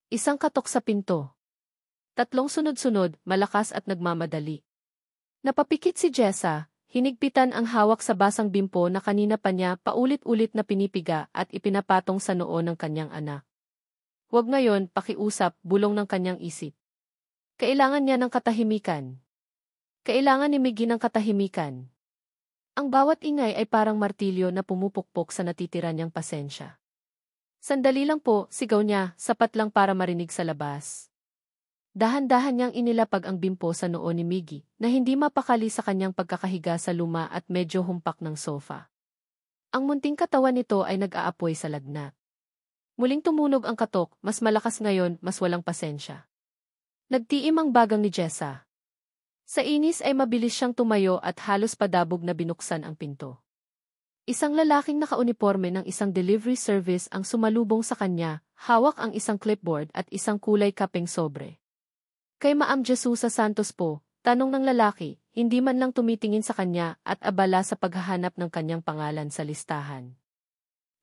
Isang katok sa pinto. Tatlong sunod-sunod, malakas at nagmamadali. Napapikit si Jessa, hinigpitan ang hawak sa basang bimpo na kanina pa niya paulit-ulit na pinipiga at ipinapatong sa noo ng kanyang anak. Huwag ngayon, pakiusap, bulong ng kanyang isip. Kailangan niya ng katahimikan. Kailangan ni Miggy ng katahimikan. Ang bawat ingay ay parang martilyo na pumupukpok sa natitira niyang pasensya. Sandali lang po, sigaw niya, sapat lang para marinig sa labas. Dahan-dahan niyang inilapag ang bimpo sa noo ni Miggy, na hindi mapakali sa kanyang pagkakahiga sa luma at medyo humpak ng sofa. Ang munting katawan nito ay nag-aapoy sa lagnat. Muling tumunog ang katok, mas malakas ngayon, mas walang pasensya. Nagtiim ang bagang ni Jessa. Sa inis ay mabilis siyang tumayo at halos padabog na binuksan ang pinto. Isang lalaking nakauniporme ng isang delivery service ang sumalubong sa kanya, hawak ang isang clipboard at isang kulay kapeng sobre. Kay Ma'am Jesusa Santos po, tanong ng lalaki, hindi man lang tumitingin sa kanya at abala sa paghahanap ng kanyang pangalan sa listahan.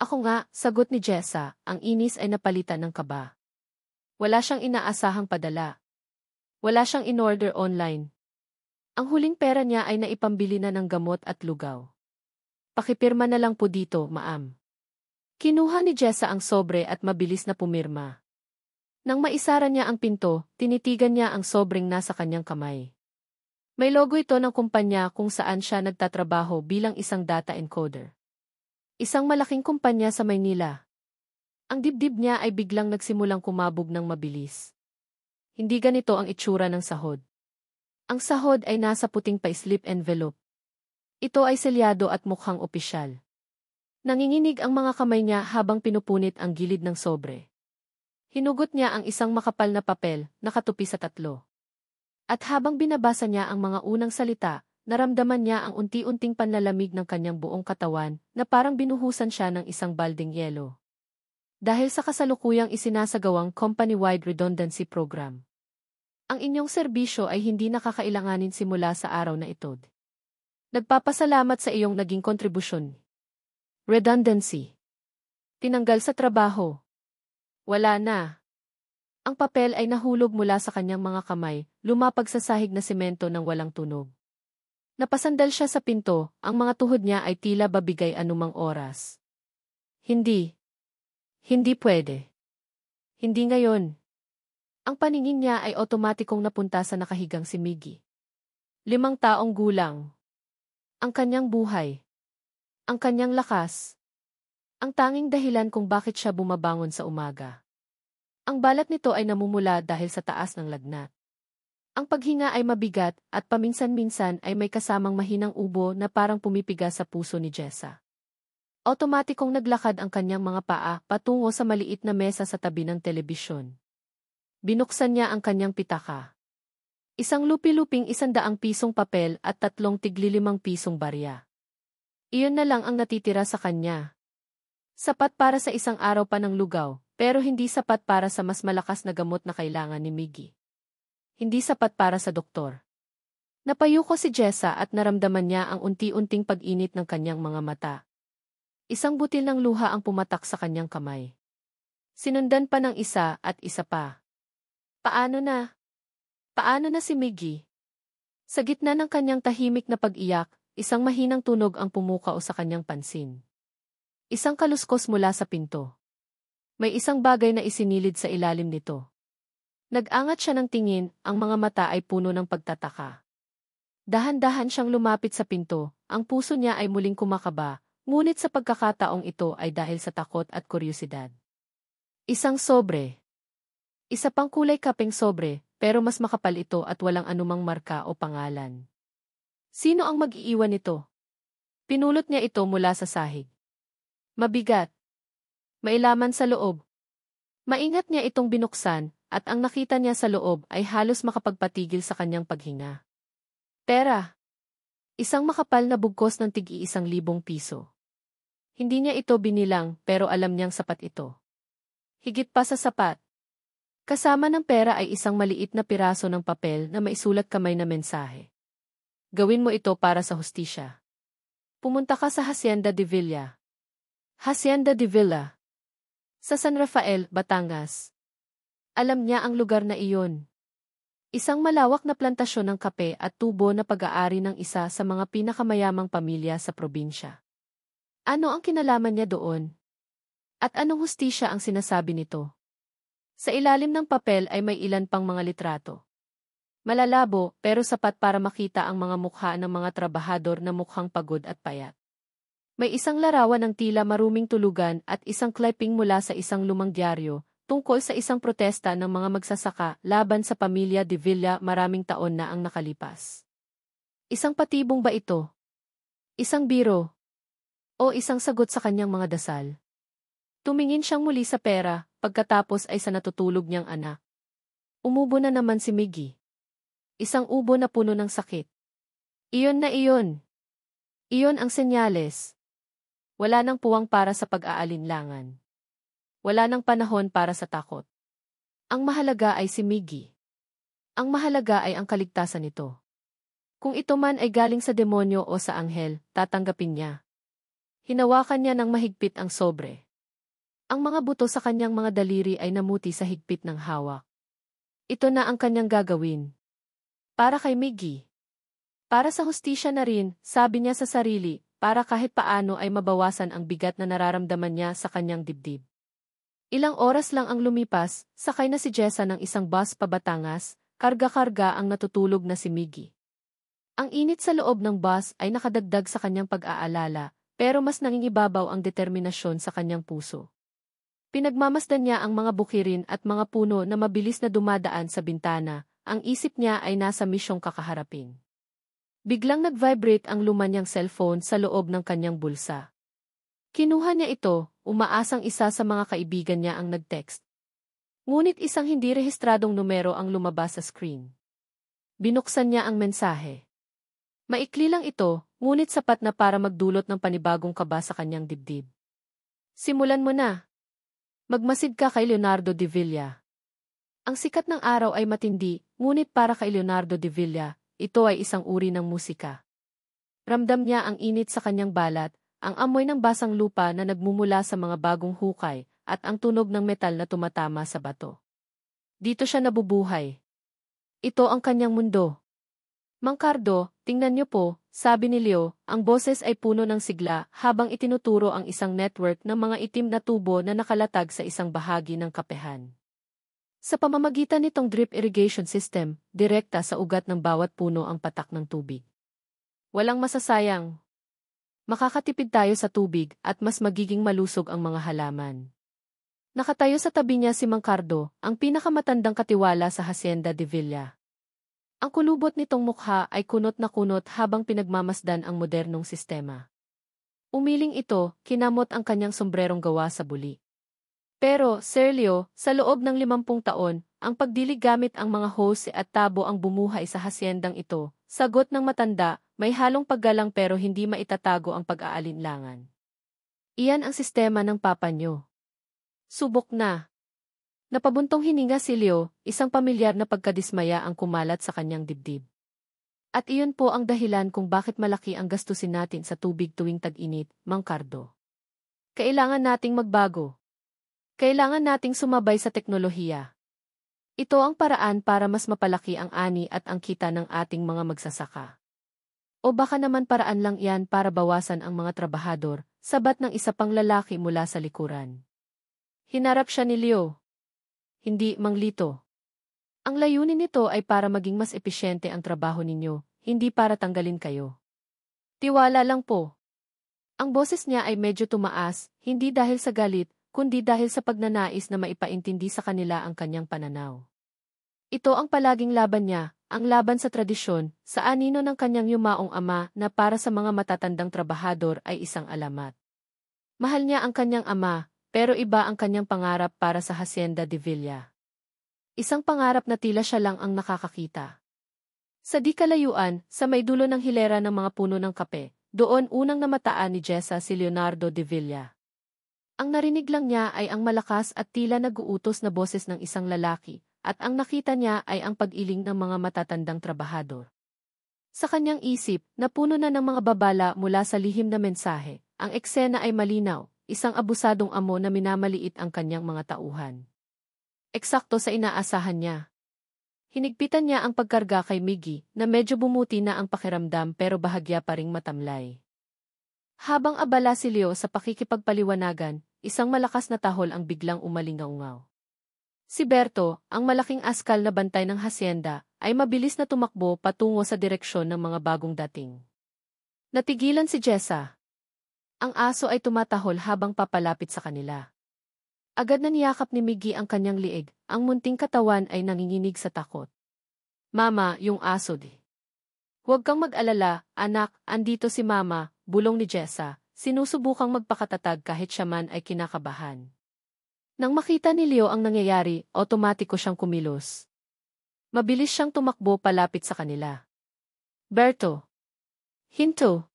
Ako nga, sagot ni Jessa, ang inis ay napalitan ng kaba. Wala siyang inaasahang padala. Wala siyang in-order online. Ang huling pera niya ay naipambili na ng gamot at lugaw. Pakipirma na lang po dito, Ma'am. Kinuha ni Jessa ang sobre at mabilis na pumirma. Nang maisara niya ang pinto, tinitigan niya ang sobreng nasa kanyang kamay. May logo ito ng kumpanya kung saan siya nagtatrabaho bilang isang data encoder. Isang malaking kumpanya sa Maynila. Ang dibdib niya ay biglang nagsimulang kumabog ng mabilis. Hindi ganito ang itsura ng sahod. Ang sahod ay nasa puting paislip envelope. Ito ay selyado at mukhang opisyal. Nanginginig ang mga kamay niya habang pinupunit ang gilid ng sobre. Hinugot niya ang isang makapal na papel, nakatupi sa tatlo. At habang binabasa niya ang mga unang salita, naramdaman niya ang unti-unting panlalamig ng kanyang buong katawan na parang binuhusan siya ng isang balding yelo. Dahil sa kasalukuyang isinasagawang company-wide redundancy program. Ang inyong serbisyo ay hindi nakakailanganin simula sa araw na ito. Nagpapasalamat sa iyong naging kontribusyon. Redundancy. Tinanggal sa trabaho. Wala na. Ang papel ay nahulog mula sa kanyang mga kamay, lumapag sa sahig na semento ng walang tunog. Napasandal siya sa pinto, ang mga tuhod niya ay tila babigay anumang oras. Hindi. Hindi pwede. Hindi ngayon. Ang paningin niya ay otomatikong napunta sa nakahigang si Miggy. 5 taong gulang. Ang kanyang buhay. Ang kanyang lakas. Ang tanging dahilan kung bakit siya bumabangon sa umaga. Ang balat nito ay namumula dahil sa taas ng lagnat. Ang paghinga ay mabigat at paminsan-minsan ay may kasamang mahinang ubo na parang pumipiga sa puso ni Jessa. Otomatikong naglakad ang kanyang mga paa patungo sa maliit na mesa sa tabi ng telebisyon. Binuksan niya ang kanyang pitaka. Isang lupi-luping 100 pisong papel at 3 tig-5 pisong barya. Iyon na lang ang natitira sa kanya. Sapat para sa isang araw pa ng lugaw, pero hindi sapat para sa mas malakas na gamot na kailangan ni Miggy. Hindi sapat para sa doktor. Napayuko si Jessa at naramdaman niya ang unti-unting pag-init ng kanyang mga mata. Isang butil ng luha ang pumatak sa kanyang kamay. Sinundan pa ng isa at isa pa. Paano na? Paano na si Miggy? Sa gitna ng kanyang tahimik na pag-iyak, isang mahinang tunog ang pumukao sa kanyang pansin. Isang kaluskos mula sa pinto. May isang bagay na isinilid sa ilalim nito. Nag-angat siya ng tingin, ang mga mata ay puno ng pagtataka. Dahan-dahan siyang lumapit sa pinto, ang puso niya ay muling kumakaba, ngunit sa pagkakataong ito ay dahil sa takot at kuryosidad. Isang sobre. Isa pang kulay kapeng sobre, pero mas makapal ito at walang anumang marka o pangalan. Sino ang mag-iiwan nito? Pinulot niya ito mula sa sahig. Mabigat. May laman sa loob. Maingat niya itong binuksan, at ang nakita niya sa loob ay halos makapagpatigil sa kanyang paghinga. Pera. Isang makapal na bugkos ng tig-1,000 piso. Hindi niya ito binilang, pero alam niyang sapat ito. Higit pa sa sapat. Kasama ng pera ay isang maliit na piraso ng papel na maisulat kamay na mensahe. Gawin mo ito para sa hustisya. Pumunta ka sa Hacienda de Villa. Hacienda de Villa. Sa San Rafael, Batangas. Alam niya ang lugar na iyon. Isang malawak na plantasyon ng kape at tubo na pag-aari ng isa sa mga pinakamayamang pamilya sa probinsya. Ano ang kinalaman niya doon? At anong hustisya ang sinasabi nito? Sa ilalim ng papel ay may ilan pang mga litrato. Malalabo pero sapat para makita ang mga mukha ng mga trabahador na mukhang pagod at payat. May isang larawan ng tila maruming tulugan at isang clipping mula sa isang lumang dyaryo, tungkol sa isang protesta ng mga magsasaka laban sa pamilya de Villa maraming taon na ang nakalipas. Isang patibong ba ito? Isang biro? O isang sagot sa kanyang mga dasal? Tumingin siyang muli sa pera, pagkatapos ay sa natutulog niyang anak. Umubo na naman si Miggy. Isang ubo na puno ng sakit. Iyon na iyon. Iyon ang senyales. Wala nang puwang para sa pag-aalinlangan. Wala nang panahon para sa takot. Ang mahalaga ay si Miggy. Ang mahalaga ay ang kaligtasan nito. Kung ito man ay galing sa demonyo o sa anghel, tatanggapin niya. Hinawakan niya ng mahigpit ang sobre. Ang mga buto sa kanyang mga daliri ay namuti sa higpit ng hawak. Ito na ang kanyang gagawin. Para kay Miggy. Para sa hustisya na rin, sabi niya sa sarili, para kahit paano ay mabawasan ang bigat na nararamdaman niya sa kanyang dibdib. Ilang oras lang ang lumipas, sakay na si Jessa ng isang bus pa Batangas, karga-karga ang natutulog na si Miggy. Ang init sa loob ng bus ay nakadagdag sa kanyang pag-aalala, pero mas nangingibabaw ang determinasyon sa kanyang puso. Pinagmamasdan niya ang mga bukirin at mga puno na mabilis na dumadaan sa bintana, ang isip niya ay nasa misyong kakaharapin. Biglang nag-vibrate ang luma niyang cellphone sa loob ng kanyang bulsa. Kinuha niya ito, umaasang isa sa mga kaibigan niya ang nag-text. Ngunit isang hindi rehistradong numero ang lumabas sa screen. Binuksan niya ang mensahe. Maikli lang ito, ngunit sapat na para magdulot ng panibagong kaba sa kanyang dibdib. Simulan mo na. Magmasid ka kay Leonardo de Villa. Ang sikat ng araw ay matindi, ngunit para kay Leonardo de Villa, ito ay isang uri ng musika. Ramdam niya ang init sa kanyang balat, ang amoy ng basang lupa na nagmumula sa mga bagong hukay, at ang tunog ng metal na tumatama sa bato. Dito siya nabubuhay. Ito ang kanyang mundo. Mang Cardo, tingnan niyo po, sabi ni Leo, ang boses ay puno ng sigla habang itinuturo ang isang network ng mga itim na tubo na nakalatag sa isang bahagi ng kapehan. Sa pamamagitan nitong drip irrigation system, direkta sa ugat ng bawat puno ang patak ng tubig. Walang masasayang. Makakatipid tayo sa tubig at mas magiging malusog ang mga halaman. Nakatayo sa tabi niya si Mang Cardo, ang pinakamatandang katiwala sa Hacienda de Villa. Ang kulubot nitong mukha ay kunot na kunot habang pinagmamasdan ang modernong sistema. Umiling ito, kinamot ang kanyang sombrerong gawa sa buli. Pero, Sir Leo, sa loob ng 50 taon, ang pagdilig gamit ang mga hose at tabo ang bumuhay sa hasyendang ito. Sagot ng matanda, may halong paggalang pero hindi maitatago ang pag-aalinlangan. Iyan ang sistema ng papa nyo. Subok na. Napabuntong hininga si Leo, isang pamilyar na pagkadismaya ang kumalat sa kanyang dibdib. At iyon po ang dahilan kung bakit malaki ang gastusin natin sa tubig tuwing tag-init, Mang Cardo. Kailangan nating magbago. Kailangan nating sumabay sa teknolohiya. Ito ang paraan para mas mapalaki ang ani at ang kita ng ating mga magsasaka. O baka naman paraan lang yan para bawasan ang mga trabahador, sabat ng isa pang lalaki mula sa likuran. Hinarap siya ni Leo. Hindi, Mang Lito. Ang layunin nito ay para maging mas episyente ang trabaho ninyo, hindi para tanggalin kayo. Tiwala lang po. Ang boses niya ay medyo tumaas, hindi dahil sa galit, kundi dahil sa pagnanais na maipaintindi sa kanila ang kanyang pananaw. Ito ang palaging laban niya, ang laban sa tradisyon, sa anino ng kanyang yumaong ama na para sa mga matatandang trabahador ay isang alamat. Mahal niya ang kanyang ama, pero iba ang kanyang pangarap para sa Hacienda de Villa. Isang pangarap na tila siya lang ang nakakakita. Sa di kalayuan, sa may dulo ng hilera ng mga puno ng kape, doon unang namataan ni Jessa si Leonardo de Villa. Ang narinig lang niya ay ang malakas at tila nag-uutos na boses ng isang lalaki, at ang nakita niya ay ang pag-iling ng mga matatandang trabahador. Sa kanyang isip, napuno na ng mga babala mula sa lihim na mensahe, ang eksena ay malinaw, isang abusadong amo na minamaliit ang kanyang mga tauhan. Eksakto sa inaasahan niya. Hinigpitan niya ang pagkarga kay Miggy na medyo bumuti na ang pakiramdam pero bahagya pa ring matamlay. Habang abala si Leo sa pakikipagpaliwanagan, isang malakas na tahol ang biglang umalingaungaw. Si Berto, ang malaking askal na bantay ng hasyenda, ay mabilis na tumakbo patungo sa direksyon ng mga bagong dating. Natigilan si Jessa. Ang aso ay tumatahol habang papalapit sa kanila. Agad na niyakap ni Miggy ang kanyang liig, ang munting katawan ay nanginginig sa takot. Mama, yung aso di. Huwag kang mag-alala, anak, andito si Mama, bulong ni Jessa, sinusubukang magpakatatag kahit siya man ay kinakabahan. Nang makita ni Leo ang nangyayari, otomatiko siyang kumilos. Mabilis siyang tumakbo palapit sa kanila. Berto. Hinto.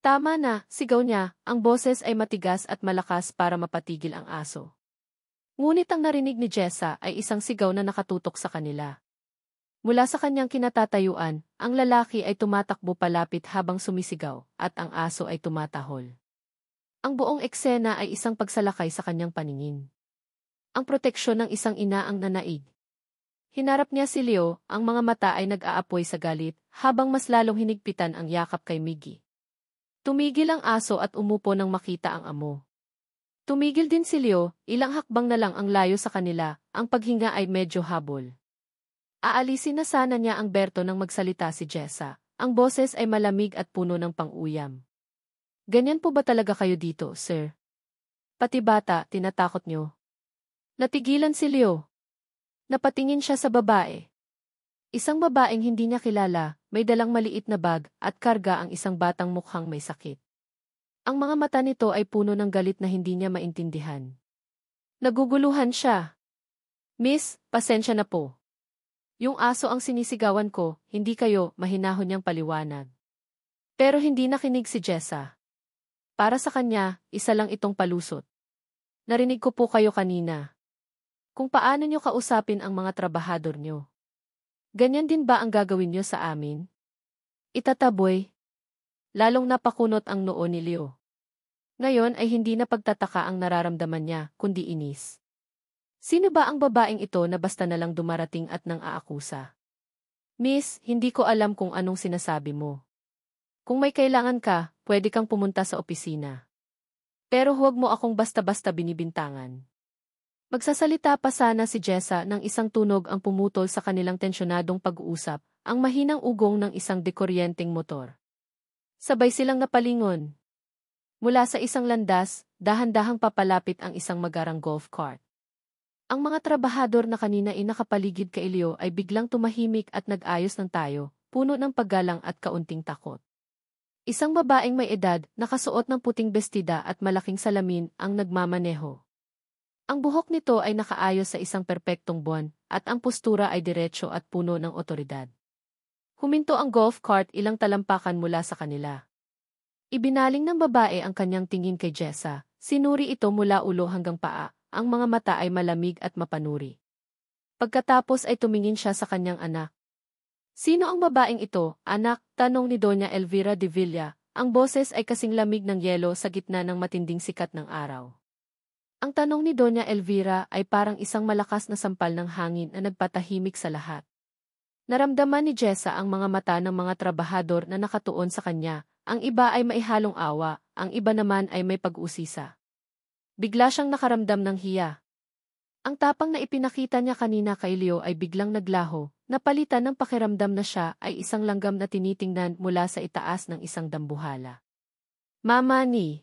Tama na, sigaw niya, ang boses ay matigas at malakas para mapatigil ang aso. Ngunit ang narinig ni Jessa ay isang sigaw na nakatutok sa kanila. Mula sa kanyang kinatatayuan, ang lalaki ay tumatakbo palapit habang sumisigaw, at ang aso ay tumatahol. Ang buong eksena ay isang pagsalakay sa kanyang paningin. Ang proteksyon ng isang ina ang nanaig. Hinarap niya si Leo, ang mga mata ay nag-aapoy sa galit, habang mas lalong hinigpitan ang yakap kay Miggy. Tumigil ang aso at umupo nang makita ang amo. Tumigil din si Leo, ilang hakbang na lang ang layo sa kanila, ang paghinga ay medyo habol. Aalisin na sana niya ang Berto nang magsalita si Jessa, ang boses ay malamig at puno ng pang-uyam. Ganyan po ba talaga kayo dito, sir? Pati bata, tinatakot niyo. Natigilan si Leo. Napatingin siya sa babae. Isang babaeng hindi niya kilala, may dalang maliit na bag at karga ang isang batang mukhang may sakit. Ang mga mata nito ay puno ng galit na hindi niya maintindihan. Naguguluhan siya. Miss, pasensya na po. Yung aso ang sinisigawan ko, hindi kayo, mahinahon niyang paliwanag. Pero hindi nakinig si Jessa. Para sa kanya, isa lang itong palusot. Narinig ko po kayo kanina. Kung paano niyo kausapin ang mga trabahador niyo. Ganyan din ba ang gagawin niyo sa amin? Itataboy. Lalong napakunot ang noo ni Leo. Ngayon ay hindi na pagtataka ang nararamdaman niya, kundi inis. Sino ba ang babaeng ito na basta na lang dumarating at nang aakusa? Miss, hindi ko alam kung anong sinasabi mo. Kung may kailangan ka, pwede kang pumunta sa opisina. Pero huwag mo akong basta-basta binibintangan. Magsasalita pa sana si Jessa nang isang tunog ang pumutol sa kanilang tensyonadong pag-uusap, ang mahinang ugong ng isang dekuryenteng motor. Sabay silang napalingon. Mula sa isang landas, dahan-dahang papalapit ang isang magarang golf cart. Ang mga trabahador na kanina ay nakapaligid kay Leo ay biglang tumahimik at nag-ayos ng tayo, puno ng paggalang at kaunting takot. Isang babaeng may edad, nakasuot ng puting bestida at malaking salamin ang nagmamaneho. Ang buhok nito ay nakaayos sa isang perpektong buwan, at ang postura ay diretso at puno ng otoridad. Huminto ang golf cart ilang talampakan mula sa kanila. Ibinaling ng babae ang kanyang tingin kay Jessa, sinuri ito mula ulo hanggang paa, ang mga mata ay malamig at mapanuri. Pagkatapos ay tumingin siya sa kanyang anak. Sino ang babaeng ito, anak? Tanong ni Doña Elvira de Villa, ang boses ay kasing lamig ng yelo sa gitna ng matinding sikat ng araw. Ang tanong ni Doña Elvira ay parang isang malakas na sampal ng hangin na nagpatahimik sa lahat. Naramdaman ni Jessa ang mga mata ng mga trabahador na nakatuon sa kanya, ang iba ay maihalong awa, ang iba naman ay may pag-usisa. Bigla siyang nakaramdam ng hiya. Ang tapang na ipinakita niya kanina kay Leo ay biglang naglaho, napalitan ng pakiramdam na siya ay isang langgam na tinitingnan mula sa itaas ng isang dambuhala. Mama ni.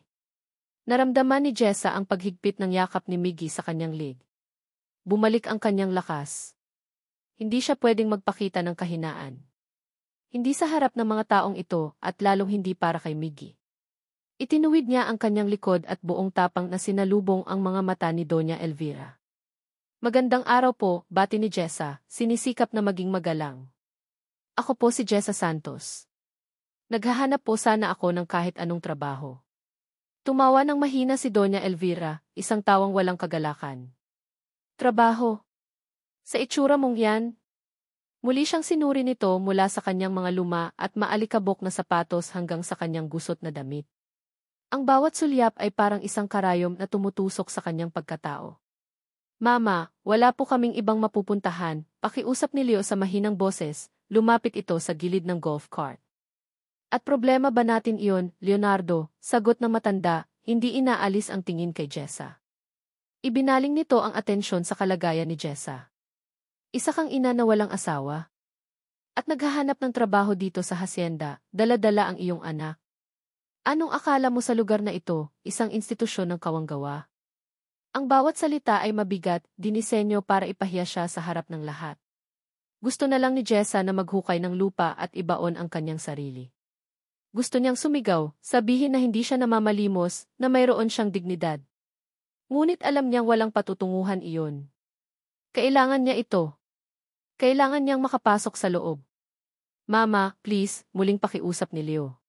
Naramdaman ni Jessa ang paghigpit ng yakap ni Miggy sa kanyang leg. Bumalik ang kanyang lakas. Hindi siya pwedeng magpakita ng kahinaan. Hindi sa harap ng mga taong ito at lalong hindi para kay Miggy. Itinuwid niya ang kanyang likod at buong tapang na sinalubong ang mga mata ni Doña Elvira. Magandang araw po, bati ni Jessa, sinisikap na maging magalang. Ako po si Jessa Santos. Naghahanap po sana ako ng kahit anong trabaho. Tumawa ng mahina si Doña Elvira, isang tawang walang kagalakan. Trabaho. Sa itsura mong yan? Muli siyang sinuri nito mula sa kanyang mga luma at maalikabok na sapatos hanggang sa kanyang gusot na damit. Ang bawat sulyap ay parang isang karayom na tumutusok sa kanyang pagkatao. Mama, wala po kaming ibang mapupuntahan, pakiusap ni Leo sa mahinang boses, lumapit ito sa gilid ng golf cart. At problema ba natin iyon, Leonardo? Sagot ng matanda, hindi inaalis ang tingin kay Jessa. Ibinaling nito ang atensyon sa kalagayan ni Jessa. Isa kang ina na walang asawa. At naghahanap ng trabaho dito sa hacienda, dala-dala ang iyong anak. Anong akala mo sa lugar na ito, isang institusyon ng kawanggawa? Ang bawat salita ay mabigat, dinisenyo para ipahiya siya sa harap ng lahat. Gusto na lang ni Jessa na maghukay ng lupa at ibaon ang kanyang sarili. Gusto niyang sumigaw, sabihin na hindi siya namamalimos, na mayroon siyang dignidad. Ngunit alam niyang walang patutunguhan iyon. Kailangan niya ito. Kailangan niyang makapasok sa loob. Mama, please, muling pakiusap ni Leo.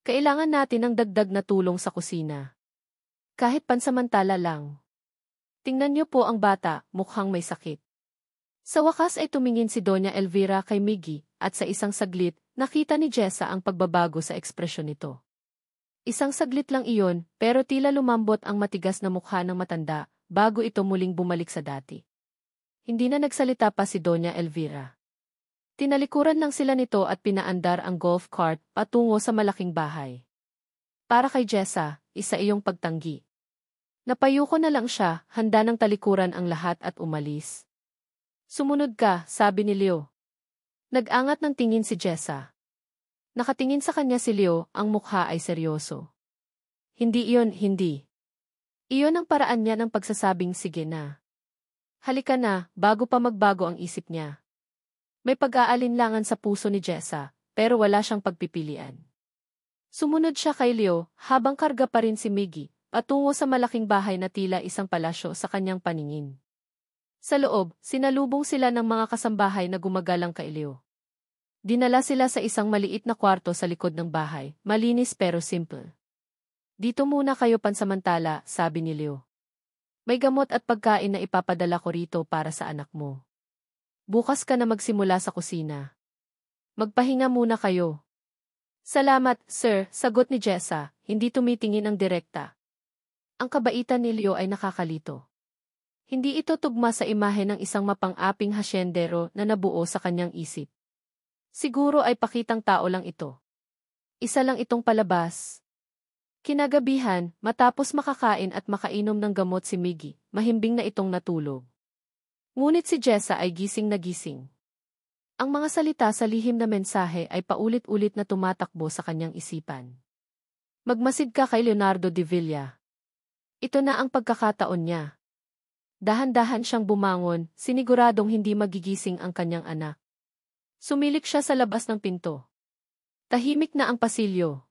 Kailangan natin ng dagdag na tulong sa kusina. Kahit pansamantala lang. Tingnan niyo po ang bata, mukhang may sakit. Sa wakas ay tumingin si Doña Elvira kay Miggy, at sa isang saglit, nakita ni Jessa ang pagbabago sa ekspresyon nito. Isang saglit lang iyon, pero tila lumambot ang matigas na mukha ng matanda, bago ito muling bumalik sa dati. Hindi na nagsalita pa si Doña Elvira. Tinalikuran lang sila nito at pinaandar ang golf cart patungo sa malaking bahay. Para kay Jessa, isa iyong pagtanggi. Napayuko na lang siya, handa ng talikuran ang lahat at umalis. Sumunod ka, sabi ni Leo. Nag-angat ng tingin si Jessa. Nakatingin sa kanya si Leo, ang mukha ay seryoso. Hindi iyon, hindi. Iyon ang paraan niya ng pagsasabing sige na. Halika na, bago pa magbago ang isip niya. May pag-aalinlangan sa puso ni Jessa, pero wala siyang pagpipilian. Sumunod siya kay Leo, habang karga pa rin si Miggy, patungo sa malaking bahay na tila isang palasyo sa kanyang paningin. Sa loob, sinalubong sila ng mga kasambahay na gumagalang kay Leo. Dinala sila sa isang maliit na kwarto sa likod ng bahay, malinis pero simple. Dito muna kayo pansamantala, sabi ni Leo. May gamot at pagkain na ipapadala ko rito para sa anak mo. Bukas ka na magsimula sa kusina. Magpahinga muna kayo. Salamat, sir, sagot ni Jessa, hindi tumitingin ang direkta. Ang kabaitan ni Leo ay nakakalito. Hindi ito tugma sa imahe ng isang mapang-aping hasyendero na nabuo sa kanyang isip. Siguro ay pakitang tao lang ito. Isa lang itong palabas. Kinagabihan, matapos makakain at makainom ng gamot si Miggy, mahimbing na itong natulog. Ngunit si Jessa ay gising na gising. Ang mga salita sa lihim na mensahe ay paulit-ulit na tumatakbo sa kanyang isipan. Magmasid ka kay Leonardo de Villa. Ito na ang pagkakataon niya. Dahan-dahan siyang bumangon, siniguradong hindi magigising ang kanyang anak. Sumilik siya sa labas ng pinto. Tahimik na ang pasilyo.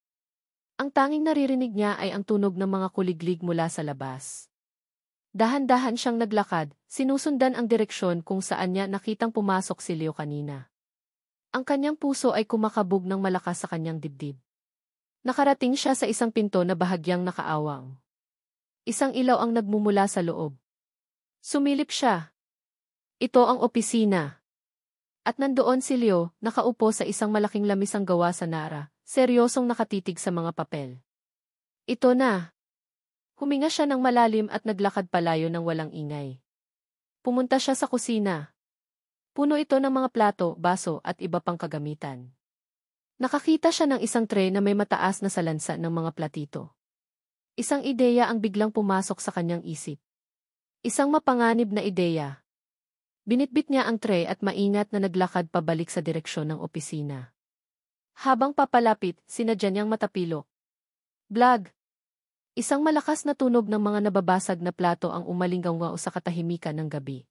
Ang tanging naririnig niya ay ang tunog ng mga kuliglig mula sa labas. Dahan-dahan siyang naglakad, sinusundan ang direksyon kung saan niya nakitang pumasok si Leo kanina. Ang kanyang puso ay kumakabog ng malakas sa kanyang dibdib. Nakarating siya sa isang pinto na bahagyang nakaawang. Isang ilaw ang nagmumula sa loob. Sumilip siya. Ito ang opisina. At nandoon si Leo, nakaupo sa isang malaking lamisang gawa sa nara, seryosong nakatitig sa mga papel. Ito na. Huminga siya ng malalim at naglakad palayo ng walang ingay. Pumunta siya sa kusina. Puno ito ng mga plato, baso at iba pang kagamitan. Nakakita siya ng isang tray na may mataas na salansa ng mga platito. Isang ideya ang biglang pumasok sa kanyang isip. Isang mapanganib na ideya. Binitbit niya ang tray at maingat na naglakad pabalik sa direksyon ng opisina. Habang papalapit, sinadya niyang matapilok. Blag! Isang malakas na tunog ng mga nababasag na plato ang umalinggaw sa katahimikan ng gabi.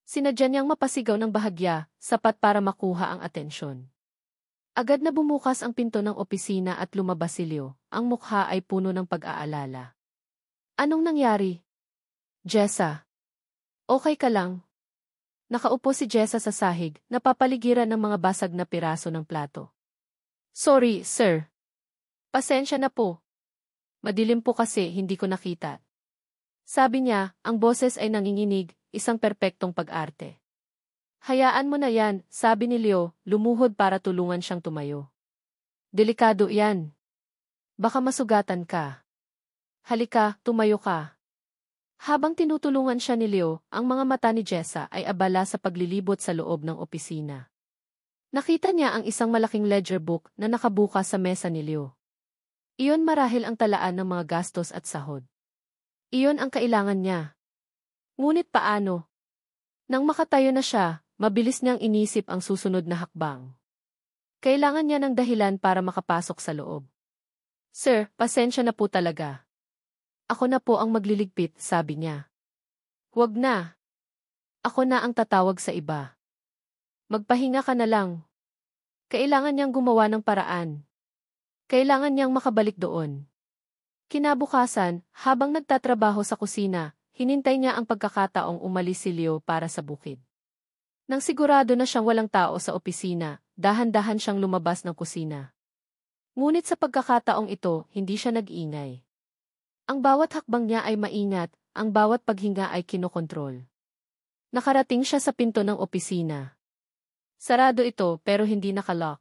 Sinadya niyang mapasigaw ng bahagya, sapat para makuha ang atensyon. Agad na bumukas ang pinto ng opisina at lumabas si Leo, ang mukha ay puno ng pag-aalala. Anong nangyari? Jessa. Okay ka lang? Nakaupo si Jessa sa sahig, napapaligiran ng mga basag na piraso ng plato. Sorry, sir. Pasensya na po. Madilim po kasi hindi ko nakita. Sabi niya, ang boses ay nanginginig, isang perpektong pag-arte. Hayaan mo na yan, sabi ni Leo, lumuhod para tulungan siyang tumayo. Delikado yan. Baka masugatan ka. Halika, tumayo ka. Habang tinutulungan siya ni Leo, ang mga mata ni Jessa ay abala sa paglilibot sa loob ng opisina. Nakita niya ang isang malaking ledger book na nakabukas sa mesa ni Leo. Iyon marahil ang talaan ng mga gastos at sahod. Iyon ang kailangan niya. Ngunit paano? Nang makatayo na siya, mabilis niyang inisip ang susunod na hakbang. Kailangan niya ng dahilan para makapasok sa loob. Sir, pasensya na po talaga. Ako na po ang magliligpit, sabi niya. Huwag na. Ako na ang tatawag sa iba. Magpahinga ka na lang. Kailangan niyang gumawa ng paraan. Kailangan niyang makabalik doon. Kinabukasan, habang nagtatrabaho sa kusina, hinintay niya ang pagkakataong umalis si Leo para sa bukid. Nang sigurado na siyang walang tao sa opisina, dahan-dahan siyang lumabas ng kusina. Ngunit sa pagkakataong ito, hindi siya nag-ingay. Ang bawat hakbang niya ay maingat, ang bawat paghinga ay kinokontrol. Nakarating siya sa pinto ng opisina. Sarado ito pero hindi nakalock.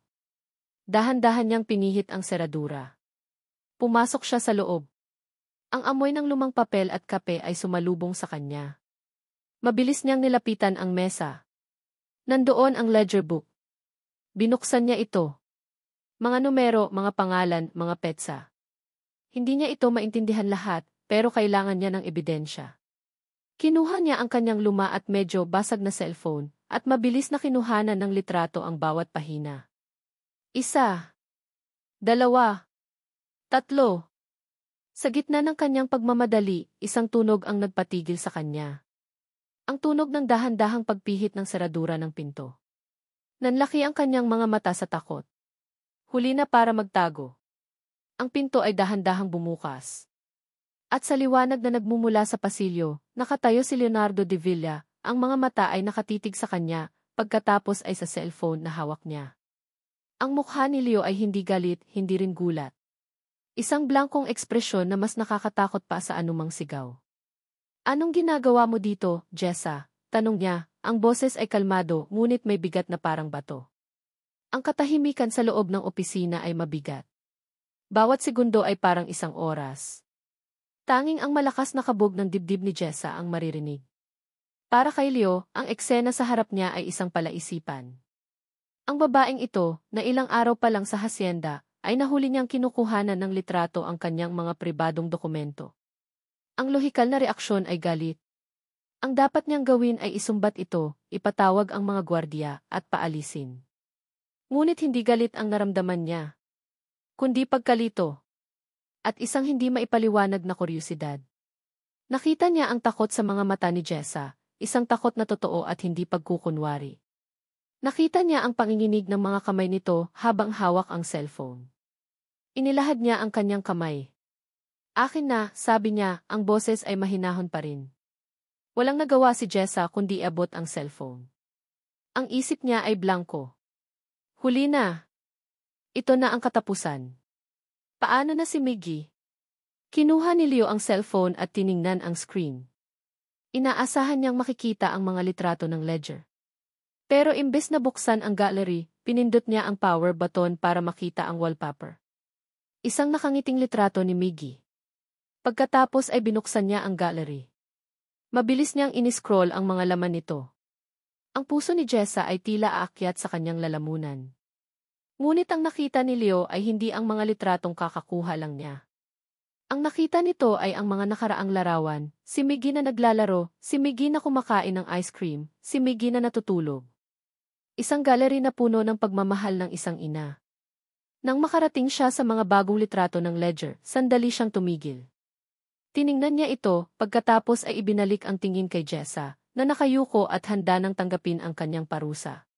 Dahan-dahan niyang pinihit ang seradura. Pumasok siya sa loob. Ang amoy ng lumang papel at kape ay sumalubong sa kanya. Mabilis niyang nilapitan ang mesa. Nandoon ang ledger book. Binuksan niya ito. Mga numero, mga pangalan, mga petsa. Hindi niya ito maintindihan lahat, pero kailangan niya ng ebidensya. Kinuha niya ang kanyang luma at medyo basag na cellphone, at mabilis na kinuhanan ng litrato ang bawat pahina. 1, 2, 3. Sa gitna ng kanyang pagmamadali, isang tunog ang nagpatigil sa kanya. Ang tunog ng dahan-dahang pagpihit ng seradura ng pinto. Nanlaki ang kanyang mga mata sa takot. Huli na para magtago. Ang pinto ay dahan-dahang bumukas. At sa liwanag na nagmumula sa pasilyo, nakatayo si Leonardo de Villa, ang mga mata ay nakatitig sa kanya, pagkatapos ay sa cellphone na hawak niya. Ang mukha ni Leo ay hindi galit, hindi rin gulat. Isang blankong ekspresyon na mas nakakatakot pa sa anumang sigaw. Anong ginagawa mo dito, Jessa? Tanong niya, ang boses ay kalmado ngunit may bigat na parang bato. Ang katahimikan sa loob ng opisina ay mabigat. Bawat segundo ay parang isang oras. Tanging ang malakas na kabog ng dibdib ni Jessa ang maririnig. Para kay Leo, ang eksena sa harap niya ay isang palaisipan. Ang babaeng ito, na ilang araw pa lang sa hasyenda, ay nahuli niyang kinukuhanan ng litrato ang kanyang mga pribadong dokumento. Ang lohikal na reaksyon ay galit. Ang dapat niyang gawin ay isumbat ito, ipatawag ang mga gwardiya, at paalisin. Ngunit hindi galit ang naramdaman niya, kundi pagkalito. At isang hindi maipaliwanag na kuryosidad. Nakita niya ang takot sa mga mata ni Jessa, isang takot na totoo at hindi pagkukunwari. Nakita niya ang panginginig ng mga kamay nito habang hawak ang cellphone. Inilahad niya ang kanyang kamay. Akin na, sabi niya, ang boses ay mahinahon pa rin. Walang nagawa si Jessa kundi abot ang cellphone. Ang isip niya ay blanko. Huli na. Ito na ang katapusan. Paano na si Miggy? Kinuha ni Leo ang cellphone at tiningnan ang screen. Inaasahan niyang makikita ang mga litrato ng ledger. Pero imbes na buksan ang gallery, pinindot niya ang power button para makita ang wallpaper. Isang nakangiting litrato ni Miggy. Pagkatapos ay binuksan niya ang gallery. Mabilis niyang iniscroll ang mga laman nito. Ang puso ni Jessa ay tila aakyat sa kanyang lalamunan. Ngunit ang nakita ni Leo ay hindi ang mga litratong kakakuha lang niya. Ang nakita nito ay ang mga nakaraang larawan, si Miggy na naglalaro, si Miggy na kumakain ng ice cream, si Miggy na natutulog. Isang gallery na puno ng pagmamahal ng isang ina. Nang makarating siya sa mga bagong litrato ng ledger, sandali siyang tumigil. Tiningnan niya ito, pagkatapos ay ibinalik ang tingin kay Jessa, na nakayuko at handa nang tanggapin ang kanyang parusa.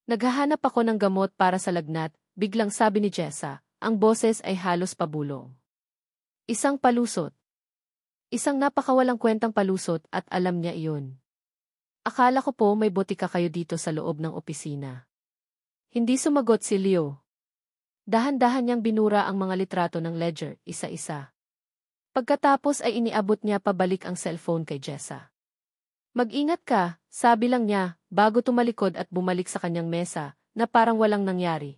Naghahanap ako ng gamot para sa lagnat, biglang sabi ni Jessa, ang boses ay halos pabulong. Isang palusot. Isang napakawalang kwentang palusot at alam niya iyon. Akala ko po may botika kayo dito sa loob ng opisina. Hindi sumagot si Leo. Dahan-dahan niyang binura ang mga litrato ng ledger, isa-isa. Pagkatapos ay iniabot niya pabalik ang cellphone kay Jessa. Mag-ingat ka, sabi lang niya, bago tumalikod at bumalik sa kanyang mesa, na parang walang nangyari.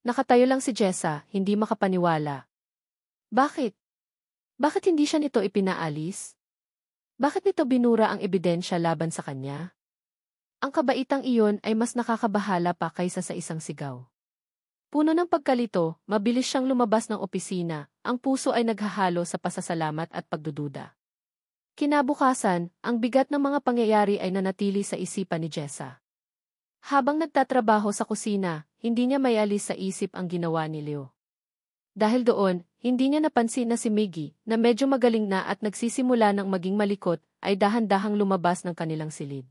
Nakatayo lang si Jessa, hindi makapaniwala. Bakit? Bakit hindi siya nito ipinaalis? Bakit nito binura ang ebidensya laban sa kanya? Ang kabaitang iyon ay mas nakakabahala pa kaysa sa isang sigaw. Puno ng pagkalito, mabilis siyang lumabas ng opisina, ang puso ay naghahalo sa pasasalamat at pagdududa. Kinabukasan, ang bigat ng mga pangyayari ay nanatili sa isipan ni Jessa. Habang nagtatrabaho sa kusina, hindi niya mayalis sa isip ang ginawa ni Leo. Dahil doon, hindi niya napansin na si Miggy, na medyo magaling na at nagsisimula ng maging malikot, ay dahan-dahang lumabas ng kanilang silid.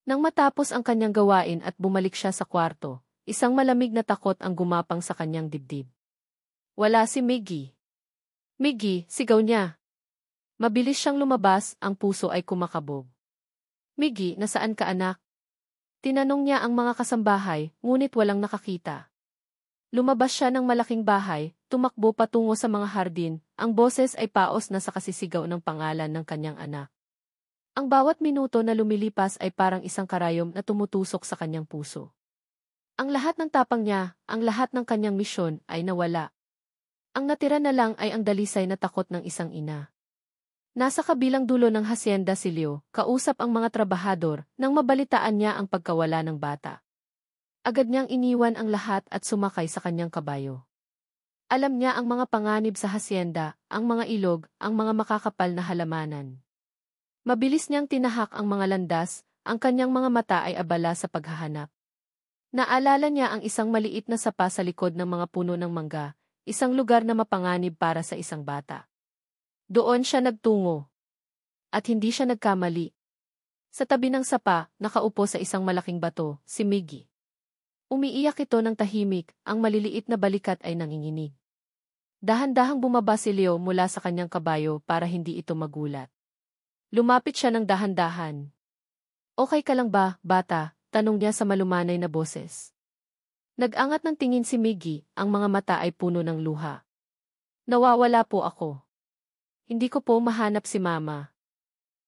Nang matapos ang kanyang gawain at bumalik siya sa kwarto, isang malamig na takot ang gumapang sa kanyang dibdib. Wala si Miggy. Miggy, sigaw niya. Mabilis siyang lumabas, ang puso ay kumakabog. Miggy, nasaan ka anak? Tinanong niya ang mga kasambahay, ngunit walang nakakita. Lumabas siya ng malaking bahay, tumakbo patungo sa mga hardin, ang boses ay paos na sa kasisigaw ng pangalan ng kanyang anak. Ang bawat minuto na lumilipas ay parang isang karayom na tumutusok sa kanyang puso. Ang lahat ng tapang niya, ang lahat ng kanyang misyon ay nawala. Ang natira na lang ay ang dalisay na takot ng isang ina. Nasa kabilang dulo ng hasyenda si Leo, kausap ang mga trabahador, nang mabalitaan niya ang pagkawala ng bata. Agad niyang iniwan ang lahat at sumakay sa kanyang kabayo. Alam niya ang mga panganib sa hasyenda, ang mga ilog, ang mga makakapal na halamanan. Mabilis niyang tinahak ang mga landas, ang kanyang mga mata ay abala sa paghahanap. Naalala niya ang isang maliit na sapa sa likod ng mga puno ng mangga, isang lugar na mapanganib para sa isang bata. Doon siya nagtungo. At hindi siya nagkamali. Sa tabi ng sapa, nakaupo sa isang malaking bato, si Miggy. Umiiyak ito ng tahimik, ang maliliit na balikat ay nanginginig. Dahan-dahang bumaba si Leo mula sa kanyang kabayo para hindi ito magulat. Lumapit siya ng dahan-dahan. Okay ka lang ba, bata? Tanong niya sa malumanay na boses. Nag-angat ng tingin si Miggy, ang mga mata ay puno ng luha. Nawawala po ako. Hindi ko po mahanap si Mama.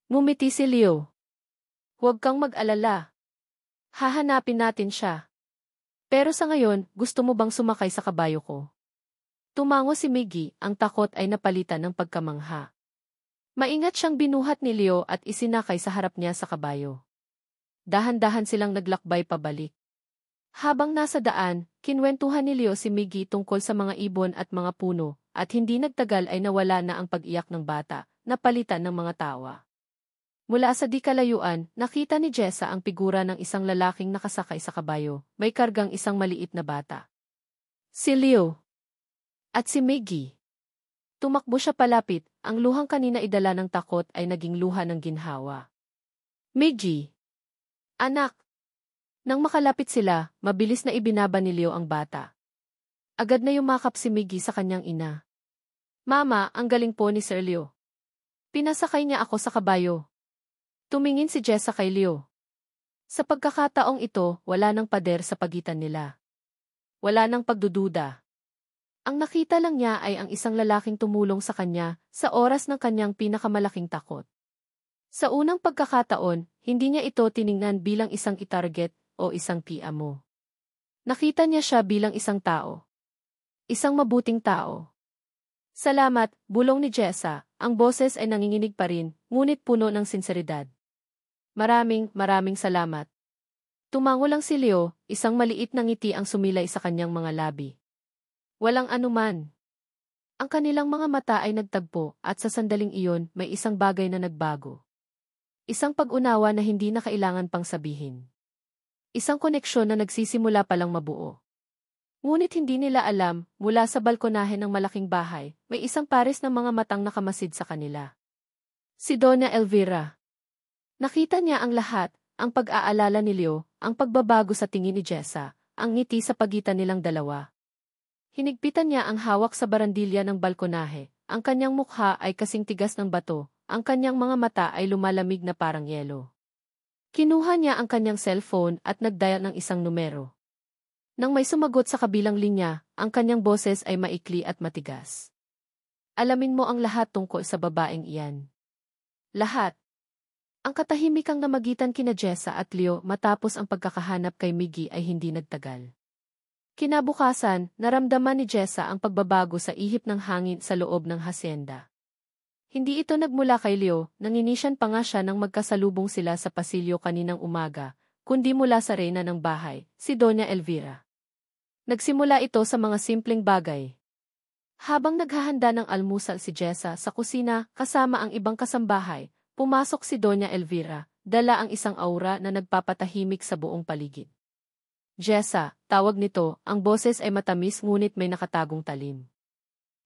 Ngumiti si Leo. Huwag kang mag-alala. Hahanapin natin siya. Pero sa ngayon, gusto mo bang sumakay sa kabayo ko? Tumango si Miggy, ang takot ay napalitan ng pagkamangha. Maingat siyang binuhat ni Leo at isinakay sa harap niya sa kabayo. Dahan-dahan silang naglakbay pabalik. Habang nasa daan, kinwentuhan ni Leo si Miggy tungkol sa mga ibon at mga puno, at hindi nagtagal ay nawala na ang pag-iyak ng bata, napalitan ng mga tawa. Mula sa di kalayuan, nakita ni Jessa ang figura ng isang lalaking nakasakay sa kabayo, may kargang isang maliit na bata. Si Leo. At si Miggy. Tumakbo siya palapit, ang luhang kanina idala ng takot ay naging luha ng ginhawa. Miggy. Anak. Nang makalapit sila, mabilis na ibinaba ni Leo ang bata. Agad na yumakap si Miggy sa kanyang ina. Mama, ang galing po ni Sir Leo. Pinasakay niya ako sa kabayo. Tumingin si Jessa kay Leo. Sa pagkakataong ito, wala nang pader sa pagitan nila. Wala nang pagdududa. Ang nakita lang niya ay ang isang lalaking tumulong sa kanya sa oras ng kanyang pinakamalaking takot. Sa unang pagkakataon, hindi niya ito tiningnan bilang isang itarget o isang piamo. Nakita niya siya bilang isang tao. Isang mabuting tao. Salamat, bulong ni Jessa, ang boses ay nanginginig pa rin, ngunit puno ng sinseridad. Maraming salamat. Tumango lang si Leo, isang maliit na ngiti ang sumilay sa kanyang mga labi. Walang anuman. Ang kanilang mga mata ay nagtagpo at sa sandaling iyon may isang bagay na nagbago. Isang pag-unawa na hindi na kailangan pang sabihin. Isang koneksyon na nagsisimula palang mabuo. Ngunit hindi nila alam, mula sa balkonahe ng malaking bahay, may isang pares ng mga matang nakamasid sa kanila. Si Donna Elvira. Nakita niya ang lahat, ang pag-aalala ni Leo, ang pagbabago sa tingin ni Jessa, ang ngiti sa pagitan nilang dalawa. Hinigpitan niya ang hawak sa barandilya ng balkonahe, ang kanyang mukha ay kasing tigas ng bato, ang kanyang mga mata ay lumalamig na parang yelo. Kinuha niya ang kanyang cellphone at nag-dial ng isang numero. Nang may sumagot sa kabilang linya, ang kanyang boses ay maikli at matigas. Alamin mo ang lahat tungkol sa babaeng iyan. Lahat. Ang katahimikang namagitan kina Jessa at Leo matapos ang pagkakahanap kay Miggy ay hindi nagtagal. Kinabukasan, naramdaman ni Jessa ang pagbabago sa ihip ng hangin sa loob ng hasyenda. Hindi ito nagmula kay Leo, nanginisyan pa nga siya nang magkasalubong sila sa pasilyo kaninang umaga, kundi mula sa reyna ng bahay, si Doña Elvira. Nagsimula ito sa mga simpleng bagay. Habang naghahanda ng almusal si Jessa sa kusina kasama ang ibang kasambahay, pumasok si Doña Elvira, dala ang isang aura na nagpapatahimik sa buong paligid. Jessa, tawag nito, ang boses ay matamis ngunit may nakatagong talim.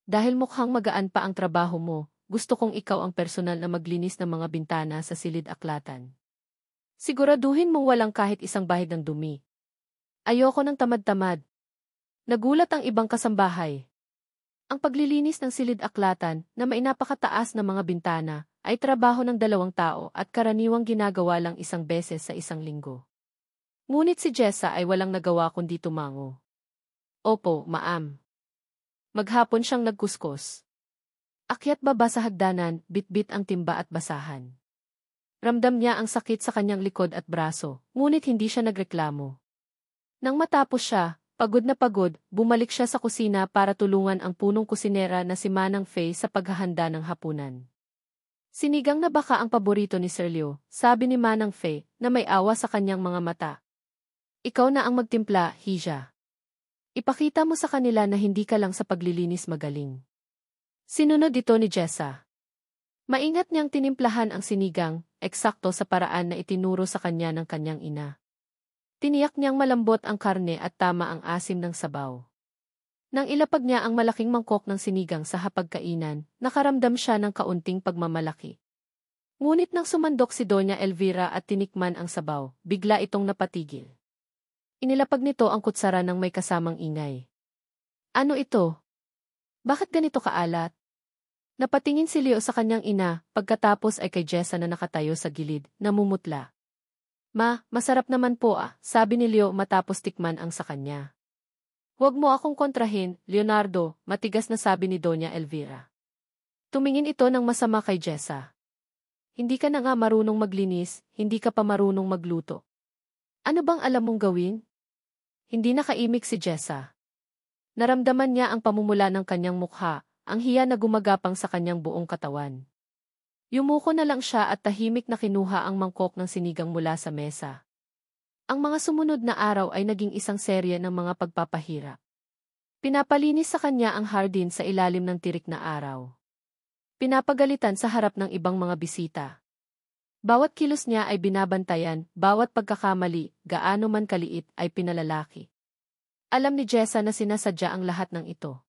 Dahil mukhang magaan pa ang trabaho mo, gusto kong ikaw ang personal na maglinis ng mga bintana sa silid-aklatan. Siguraduhin mong walang kahit isang bahid ng dumi. Ayoko ng tamad-tamad. Nagulat ang ibang kasambahay. Ang paglilinis ng silid-aklatan na may napakataas na mga bintana ay trabaho ng 2 tao at karaniwang ginagawa lang isang beses sa isang linggo. Ngunit si Jessa ay walang nagawa kundi tumango. Opo, ma'am. Maghapon siyang nagkuskos. Akyat baba sa hagdanan, bitbit ang timba at basahan. Ramdam niya ang sakit sa kanyang likod at braso, ngunit hindi siya nagreklamo. Nang matapos siya, pagod na pagod, bumalik siya sa kusina para tulungan ang punong kusinera na si Manang Faye sa paghahanda ng hapunan. Sinigang na baka ang paborito ni Sir Leo, sabi ni Manang Faye na may awa sa kanyang mga mata. Ikaw na ang magtimpla, Hija. Ipakita mo sa kanila na hindi ka lang sa paglilinis magaling. Sinunod ito ni Jessa. Maingat niyang tinimplahan ang sinigang, eksakto sa paraan na itinuro sa kanya ng kanyang ina. Tiniyak niyang malambot ang karne at tama ang asim ng sabaw. Nang ilapag niya ang malaking mangkok ng sinigang sa hapagkainan, nakaramdam siya ng kaunting pagmamalaki. Ngunit nang sumandok si Doña Elvira at tinikman ang sabaw, bigla itong napatigil. Inilapag nito ang kutsara ng may kasamang ingay. Ano ito? Bakit ganito kaalat? Napatingin si Leo sa kanyang ina, pagkatapos ay kay Jessa na nakatayo sa gilid, namumutla. Ma, masarap naman po sabi ni Leo matapos tikman ang sa kanya. Huwag mo akong kontrahin, Leonardo, matigas na sabi ni Doña Elvira. Tumingin ito ng masama kay Jessa. Hindi ka na nga marunong maglinis, hindi ka pa marunong magluto. Ano bang alam mong gawin? Hindi nakaimik si Jessa. Naramdaman niya ang pamumula ng kanyang mukha, ang hiya na gumagapang sa kanyang buong katawan. Yumuko na lang siya at tahimik na kinuha ang mangkok ng sinigang mula sa mesa. Ang mga sumunod na araw ay naging isang serye ng mga pagpapahirap. Pinapalinis sa kanya ang hardin sa ilalim ng tirik na araw. Pinapagalitan sa harap ng ibang mga bisita. Bawat kilos niya ay binabantayan, bawat pagkakamali, gaano man kaliit, ay pinalalaki. Alam ni Jessa na sinasadya ang lahat ng ito.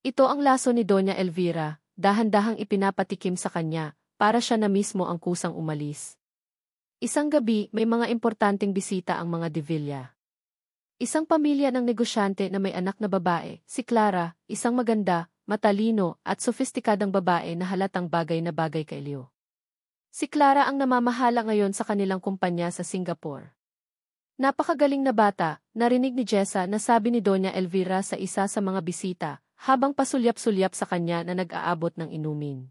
Ito ang laso ni Doña Elvira, dahan-dahang ipinapatikim sa kanya, para siya na mismo ang kusang umalis. Isang gabi, may mga importanteng bisita ang mga De Villa. Isang pamilya ng negosyante na may anak na babae, si Clara, isang maganda, matalino, at sofistikadang babae na halatang bagay na bagay kay Leo. Si Clara ang namamahala ngayon sa kanilang kumpanya sa Singapore. Napakagaling na bata, narinig ni Jessa na sabi ni Doña Elvira sa isa sa mga bisita, habang pasulyap-sulyap sa kanya na nag-aabot ng inumin.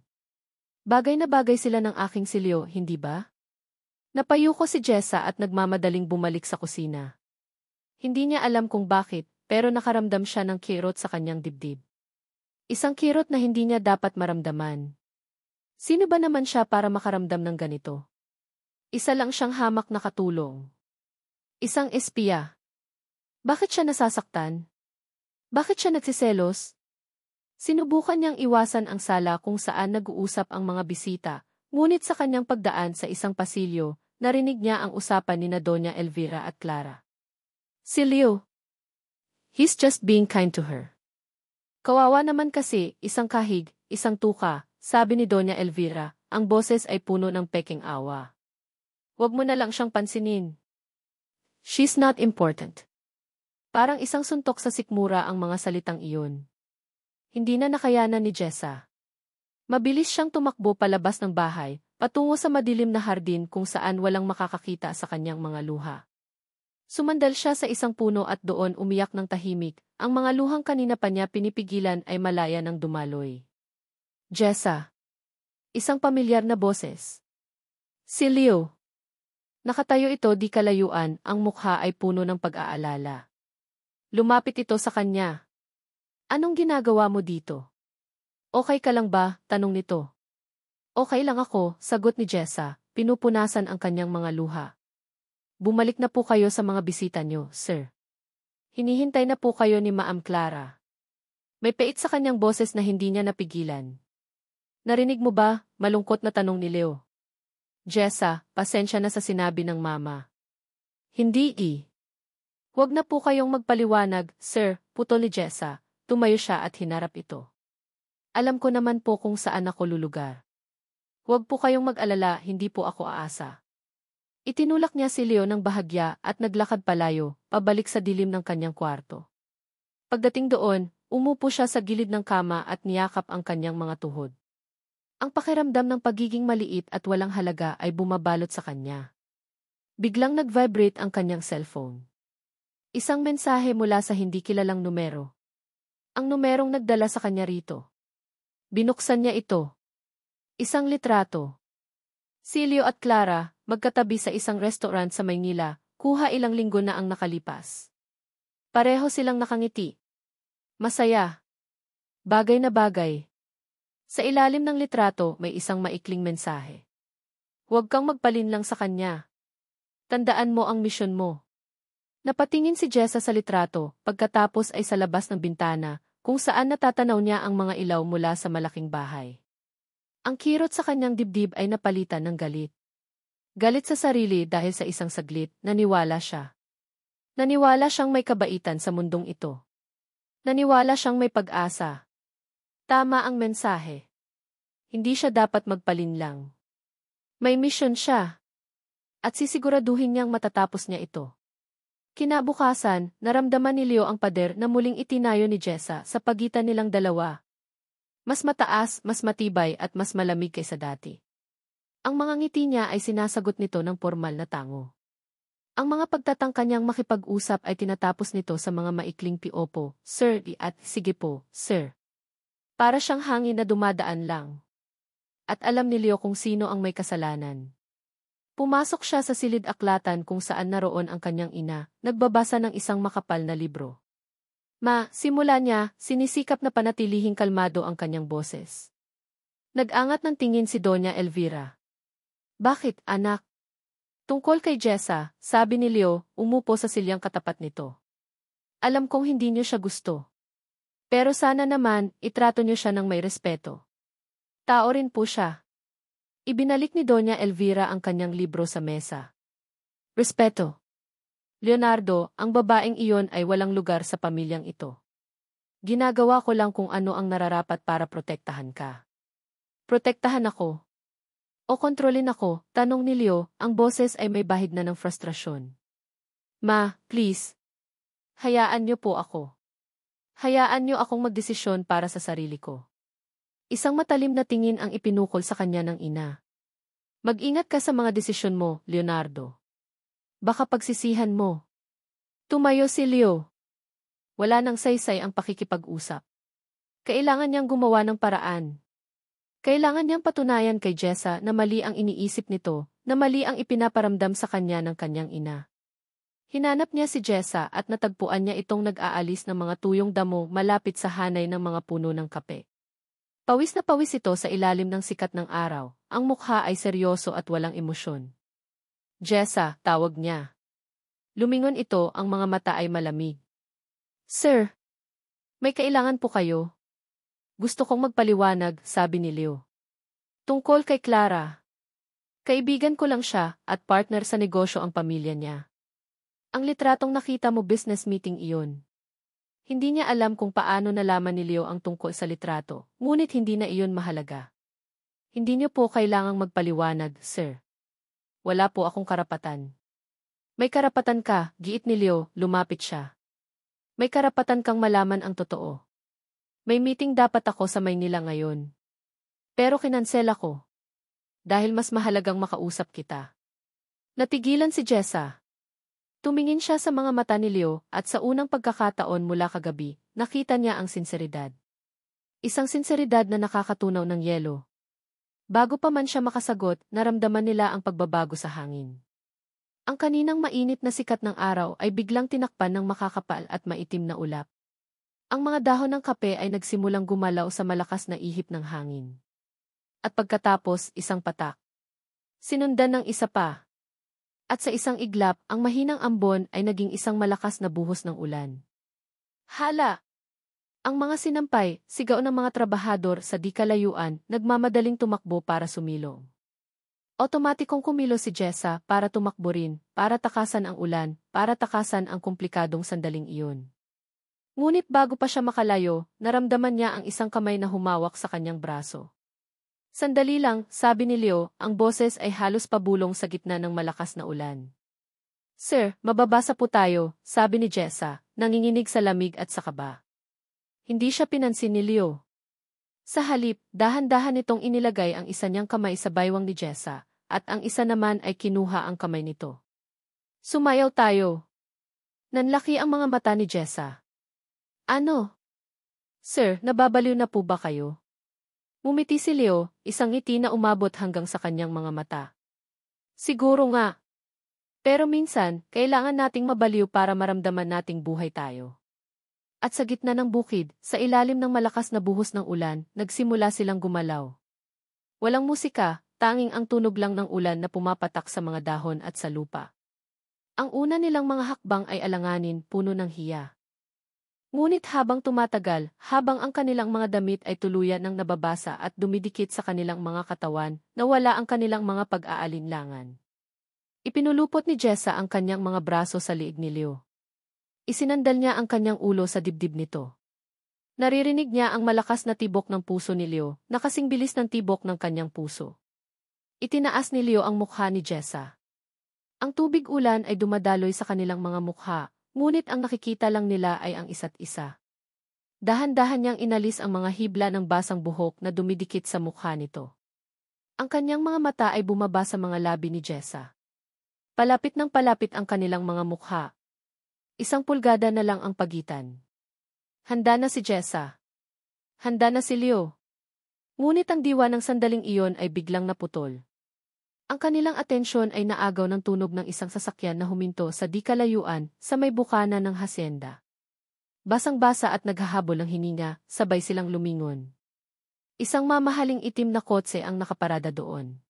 Bagay na bagay sila ng aking si Leo, hindi ba? Napayuko si Jessa at nagmamadaling bumalik sa kusina. Hindi niya alam kung bakit, pero nakaramdam siya ng kirot sa kanyang dibdib. Isang kirot na hindi niya dapat maramdaman. Sino ba naman siya para makaramdam ng ganito? Isa lang siyang hamak na katulong. Isang espiya. Bakit siya nasasaktan? Bakit siya nagsiselos? Sinubukan niyang iwasan ang sala kung saan nag-uusap ang mga bisita, ngunit sa kanyang pagdaan sa isang pasilyo, narinig niya ang usapan ni Doña Elvira at Clara. Si Leo. He's just being kind to her. Kawawa naman kasi, isang kahig, isang tuka, sabi ni Doña Elvira, ang boses ay puno ng peking awa. Huwag mo na lang siyang pansinin. She's not important. Parang isang suntok sa sikmura ang mga salitang iyon. Hindi na nakayanan ni Jessa. Mabilis siyang tumakbo palabas ng bahay, patungo sa madilim na hardin kung saan walang makakakita sa kanyang mga luha. Sumandal siya sa isang puno at doon umiyak ng tahimik, ang mga luhang kanina pa niya pinipigilan ay malaya ng dumaloy. Jessa. Isang pamilyar na boses. Si Leo. Nakatayo ito di kalayuan, ang mukha ay puno ng pag-aalala. Lumapit ito sa kanya. Anong ginagawa mo dito? Okay ka lang ba? Tanong nito. Okay lang ako, sagot ni Jessa, pinupunasan ang kanyang mga luha. Bumalik na po kayo sa mga bisita niyo, sir. Hinihintay na po kayo ni Ma'am Clara. May pait sa kanyang boses na hindi niya napigilan. Narinig mo ba? Malungkot na tanong ni Leo. Jessa, pasensya na sa sinabi ng mama. Hindi Huwag na po kayong magpaliwanag, sir, putol ni Jessa. Tumayo siya at hinarap ito. Alam ko naman po kung saan ako lulugar. Huwag po kayong mag-alala, hindi po ako aasa. Itinulak niya si Leo ng bahagya at naglakad palayo, pabalik sa dilim ng kanyang kwarto. Pagdating doon, umupo siya sa gilid ng kama at niyakap ang kanyang mga tuhod. Ang pakiramdam ng pagiging maliit at walang halaga ay bumabalot sa kanya. Biglang nag-vibrate ang kanyang cellphone. Isang mensahe mula sa hindi kilalang numero. Ang numerong nagdala sa kanya rito. Binuksan niya ito. Isang litrato. Si Leo at Clara, magkatabi sa isang restaurant sa Maynila, kuha ilang linggo na ang nakalipas. Pareho silang nakangiti. Masaya. Bagay na bagay. Sa ilalim ng litrato may isang maikling mensahe. Huwag kang magpalinlang sa kanya. Tandaan mo ang misyon mo. Napatingin si Jessa sa litrato, pagkatapos ay sa labas ng bintana, kung saan natatanaw niya ang mga ilaw mula sa malaking bahay. Ang kirot sa kanyang dibdib ay napalitan ng galit. Galit sa sarili dahil sa isang saglit, naniwala siya. Naniwala siyang may kabaitan sa mundong ito. Naniwala siyang may pag-asa. Tama ang mensahe. Hindi siya dapat magpalinlang. May misyon siya. At sisiguraduhin niyang matatapos niya ito. Kinabukasan, naramdaman ni Leo ang pader na muling itinayo ni Jessa sa pagitan nilang dalawa. Mas mataas, mas matibay at mas malamig kaysa dati. Ang mga ngiti niya ay sinasagot nito ng formal na tango. Ang mga pagtatangka niyang makipag-usap ay tinatapos nito sa mga maikling piopo, sir, at sige po, sir. Para siyang hangin na dumadaan lang. At alam ni Leo kung sino ang may kasalanan. Pumasok siya sa silid-aklatan kung saan naroon ang kanyang ina, nagbabasa ng isang makapal na libro. Simula niya, sinisikap na panatilihing kalmado ang kanyang boses. Nag-angat ng tingin si Doña Elvira. Bakit, anak? Tungkol kay Jessa, sabi ni Leo, umupo sa silyang katapat nito. Alam kong hindi niyo siya gusto. Pero sana naman, itrato niyo siya ng may respeto. Tao rin po siya. Ibinalik ni Doña Elvira ang kanyang libro sa mesa. Respeto. Leonardo, ang babaeng iyon ay walang lugar sa pamilyang ito. Ginagawa ko lang kung ano ang nararapat para protektahan ka. Protektahan ako. O kontrolin ako, tanong ni Leo, ang boses ay may bahid na ng frustrasyon. Please. Hayaan niyo po ako. Hayaan niyo akong magdesisyon para sa sarili ko. Isang matalim na tingin ang ipinukol sa kanya ng ina. Mag-ingat ka sa mga desisyon mo, Leonardo. Baka pagsisihan mo. Tumayo si Leo. Wala nang saysay ang pakikipag-usap. Kailangan niyang gumawa ng paraan. Kailangan niyang patunayan kay Jessa na mali ang iniisip nito, na mali ang ipinaparamdam sa kanya ng kanyang ina. Hinanap niya si Jessa at natagpuan niya itong nag-aalis ng mga tuyong damo malapit sa hanay ng mga puno ng kape. Pawis na pawis ito sa ilalim ng sikat ng araw, ang mukha ay seryoso at walang emosyon. Jessa, tawag niya. Lumingon ito, ang mga mata ay malamig. Sir, may kailangan po kayo. Gusto kong magpaliwanag, sabi ni Leo. Tungkol kay Clara. Kaibigan ko lang siya at partner sa negosyo ang pamilya niya. Ang litratong nakita mo business meeting iyon. Hindi niya alam kung paano nalaman ni Leo ang tungkol sa litrato, ngunit hindi na iyon mahalaga. Hindi niyo po kailangang magpaliwanag, sir. Wala po akong karapatan. May karapatan ka, giit ni Leo, lumapit siya. May karapatan kang malaman ang totoo. May meeting dapat ako sa Maynila ngayon. Pero kinansel ako. Dahil mas mahalagang makausap kita. Natigilan si Jessa. Tumingin siya sa mga mata ni Leo at sa unang pagkakataon mula kagabi, nakita niya ang sinseridad. Isang sinseridad na nakakatunaw ng yelo. Bago pa man siya makasagot, naramdaman nila ang pagbabago sa hangin. Ang kaninang mainit na sikat ng araw ay biglang tinakpan ng makakapal at maitim na ulap. Ang mga dahon ng kape ay nagsimulang gumalaw sa malakas na ihip ng hangin. at pagkatapos isang patak. Sinundan ng isa pa. At sa isang iglap, ang mahinang ambon ay naging isang malakas na buhos ng ulan. Hala! Ang mga sinampay, sigaw ng mga trabahador sa di kalayuan, nagmamadaling tumakbo para sumilong. Otomatikong kumilo si Jessa para tumakbo rin, para takasan ang ulan, para takasan ang komplikadong sandaling iyon. Ngunit bago pa siya makalayo, naramdaman niya ang isang kamay na humawak sa kanyang braso. Sandali lang, sabi ni Leo, ang boses ay halos pabulong sa gitna ng malakas na ulan. Sir, mababasa po tayo, sabi ni Jessa, nanginginig sa lamig at sa kaba. Hindi siya pinansin ni Leo. Sa halip, dahan-dahan nitong inilagay ang isa niyang kamay sa baywang ni Jessa, at ang isa naman ay kinuha ang kamay nito. Sumayaw tayo. Nanlaki ang mga mata ni Jessa. Ano? Sir, nababaliw na po ba kayo? Ngumiti si Leo, isang ngiti na umabot hanggang sa kanyang mga mata. Siguro nga. Pero minsan, kailangan nating mabaliw para maramdaman nating buhay tayo. At sa gitna ng bukid, sa ilalim ng malakas na buhos ng ulan, nagsimula silang gumalaw. Walang musika, tanging ang tunog lang ng ulan na pumapatak sa mga dahon at sa lupa. Ang una nilang mga hakbang ay alanganin, puno ng hiya. Ngunit habang tumatagal, habang ang kanilang mga damit ay tuluyan ng nababasa at dumidikit sa kanilang mga katawan, nawala ang kanilang mga pag-aalinlangan. Ipinulupot ni Jessa ang kanyang mga braso sa liig ni Leo. Isinandal niya ang kanyang ulo sa dibdib nito. Naririnig niya ang malakas na tibok ng puso ni Leo, na kasing bilis ng tibok ng kanyang puso. Itinaas ni Leo ang mukha ni Jessa. Ang tubig ulan ay dumadaloy sa kanilang mga mukha, ngunit ang nakikita lang nila ay ang isa't isa. Dahan-dahan niyang inalis ang mga hibla ng basang buhok na dumidikit sa mukha nito. Ang kanyang mga mata ay bumaba sa mga labi ni Jessa. Palapit ng palapit ang kanilang mga mukha. 1 pulgada na lang ang pagitan. Handa na si Jessa. Handa na si Leo. Ngunit ang diwa ng sandaling iyon ay biglang naputol. Ang kanilang atensyon ay naagaw ng tunog ng isang sasakyan na huminto sa di kalayuan sa may bukana ng hasyenda. Basang-basa at naghahabol ng hininga, sabay silang lumingon. Isang mamahaling itim na kotse ang nakaparada doon.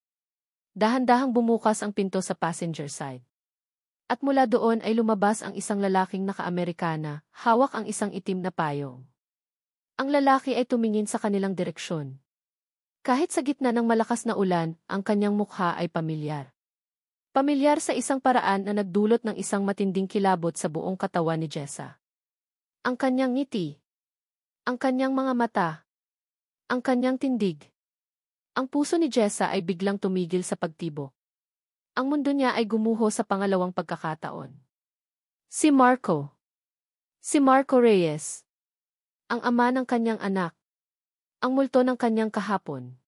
Dahan-dahang bumukas ang pinto sa passenger side. At mula doon ay lumabas ang isang lalaking naka-Amerikana, hawak ang isang itim na payong. Ang lalaki ay tumingin sa kanilang direksyon. Kahit sa gitna ng malakas na ulan, ang kanyang mukha ay pamilyar. Pamilyar sa isang paraan na nagdulot ng isang matinding kilabot sa buong katawan ni Jessa. Ang kanyang ngiti. Ang kanyang mga mata. Ang kanyang tindig. Ang puso ni Jessa ay biglang tumigil sa pagtibok. Ang mundo niya ay gumuho sa pangalawang pagkakataon. Si Marco. Si Marco Reyes. Ang ama ng kanyang anak. Ang multo ng kanyang kahapon.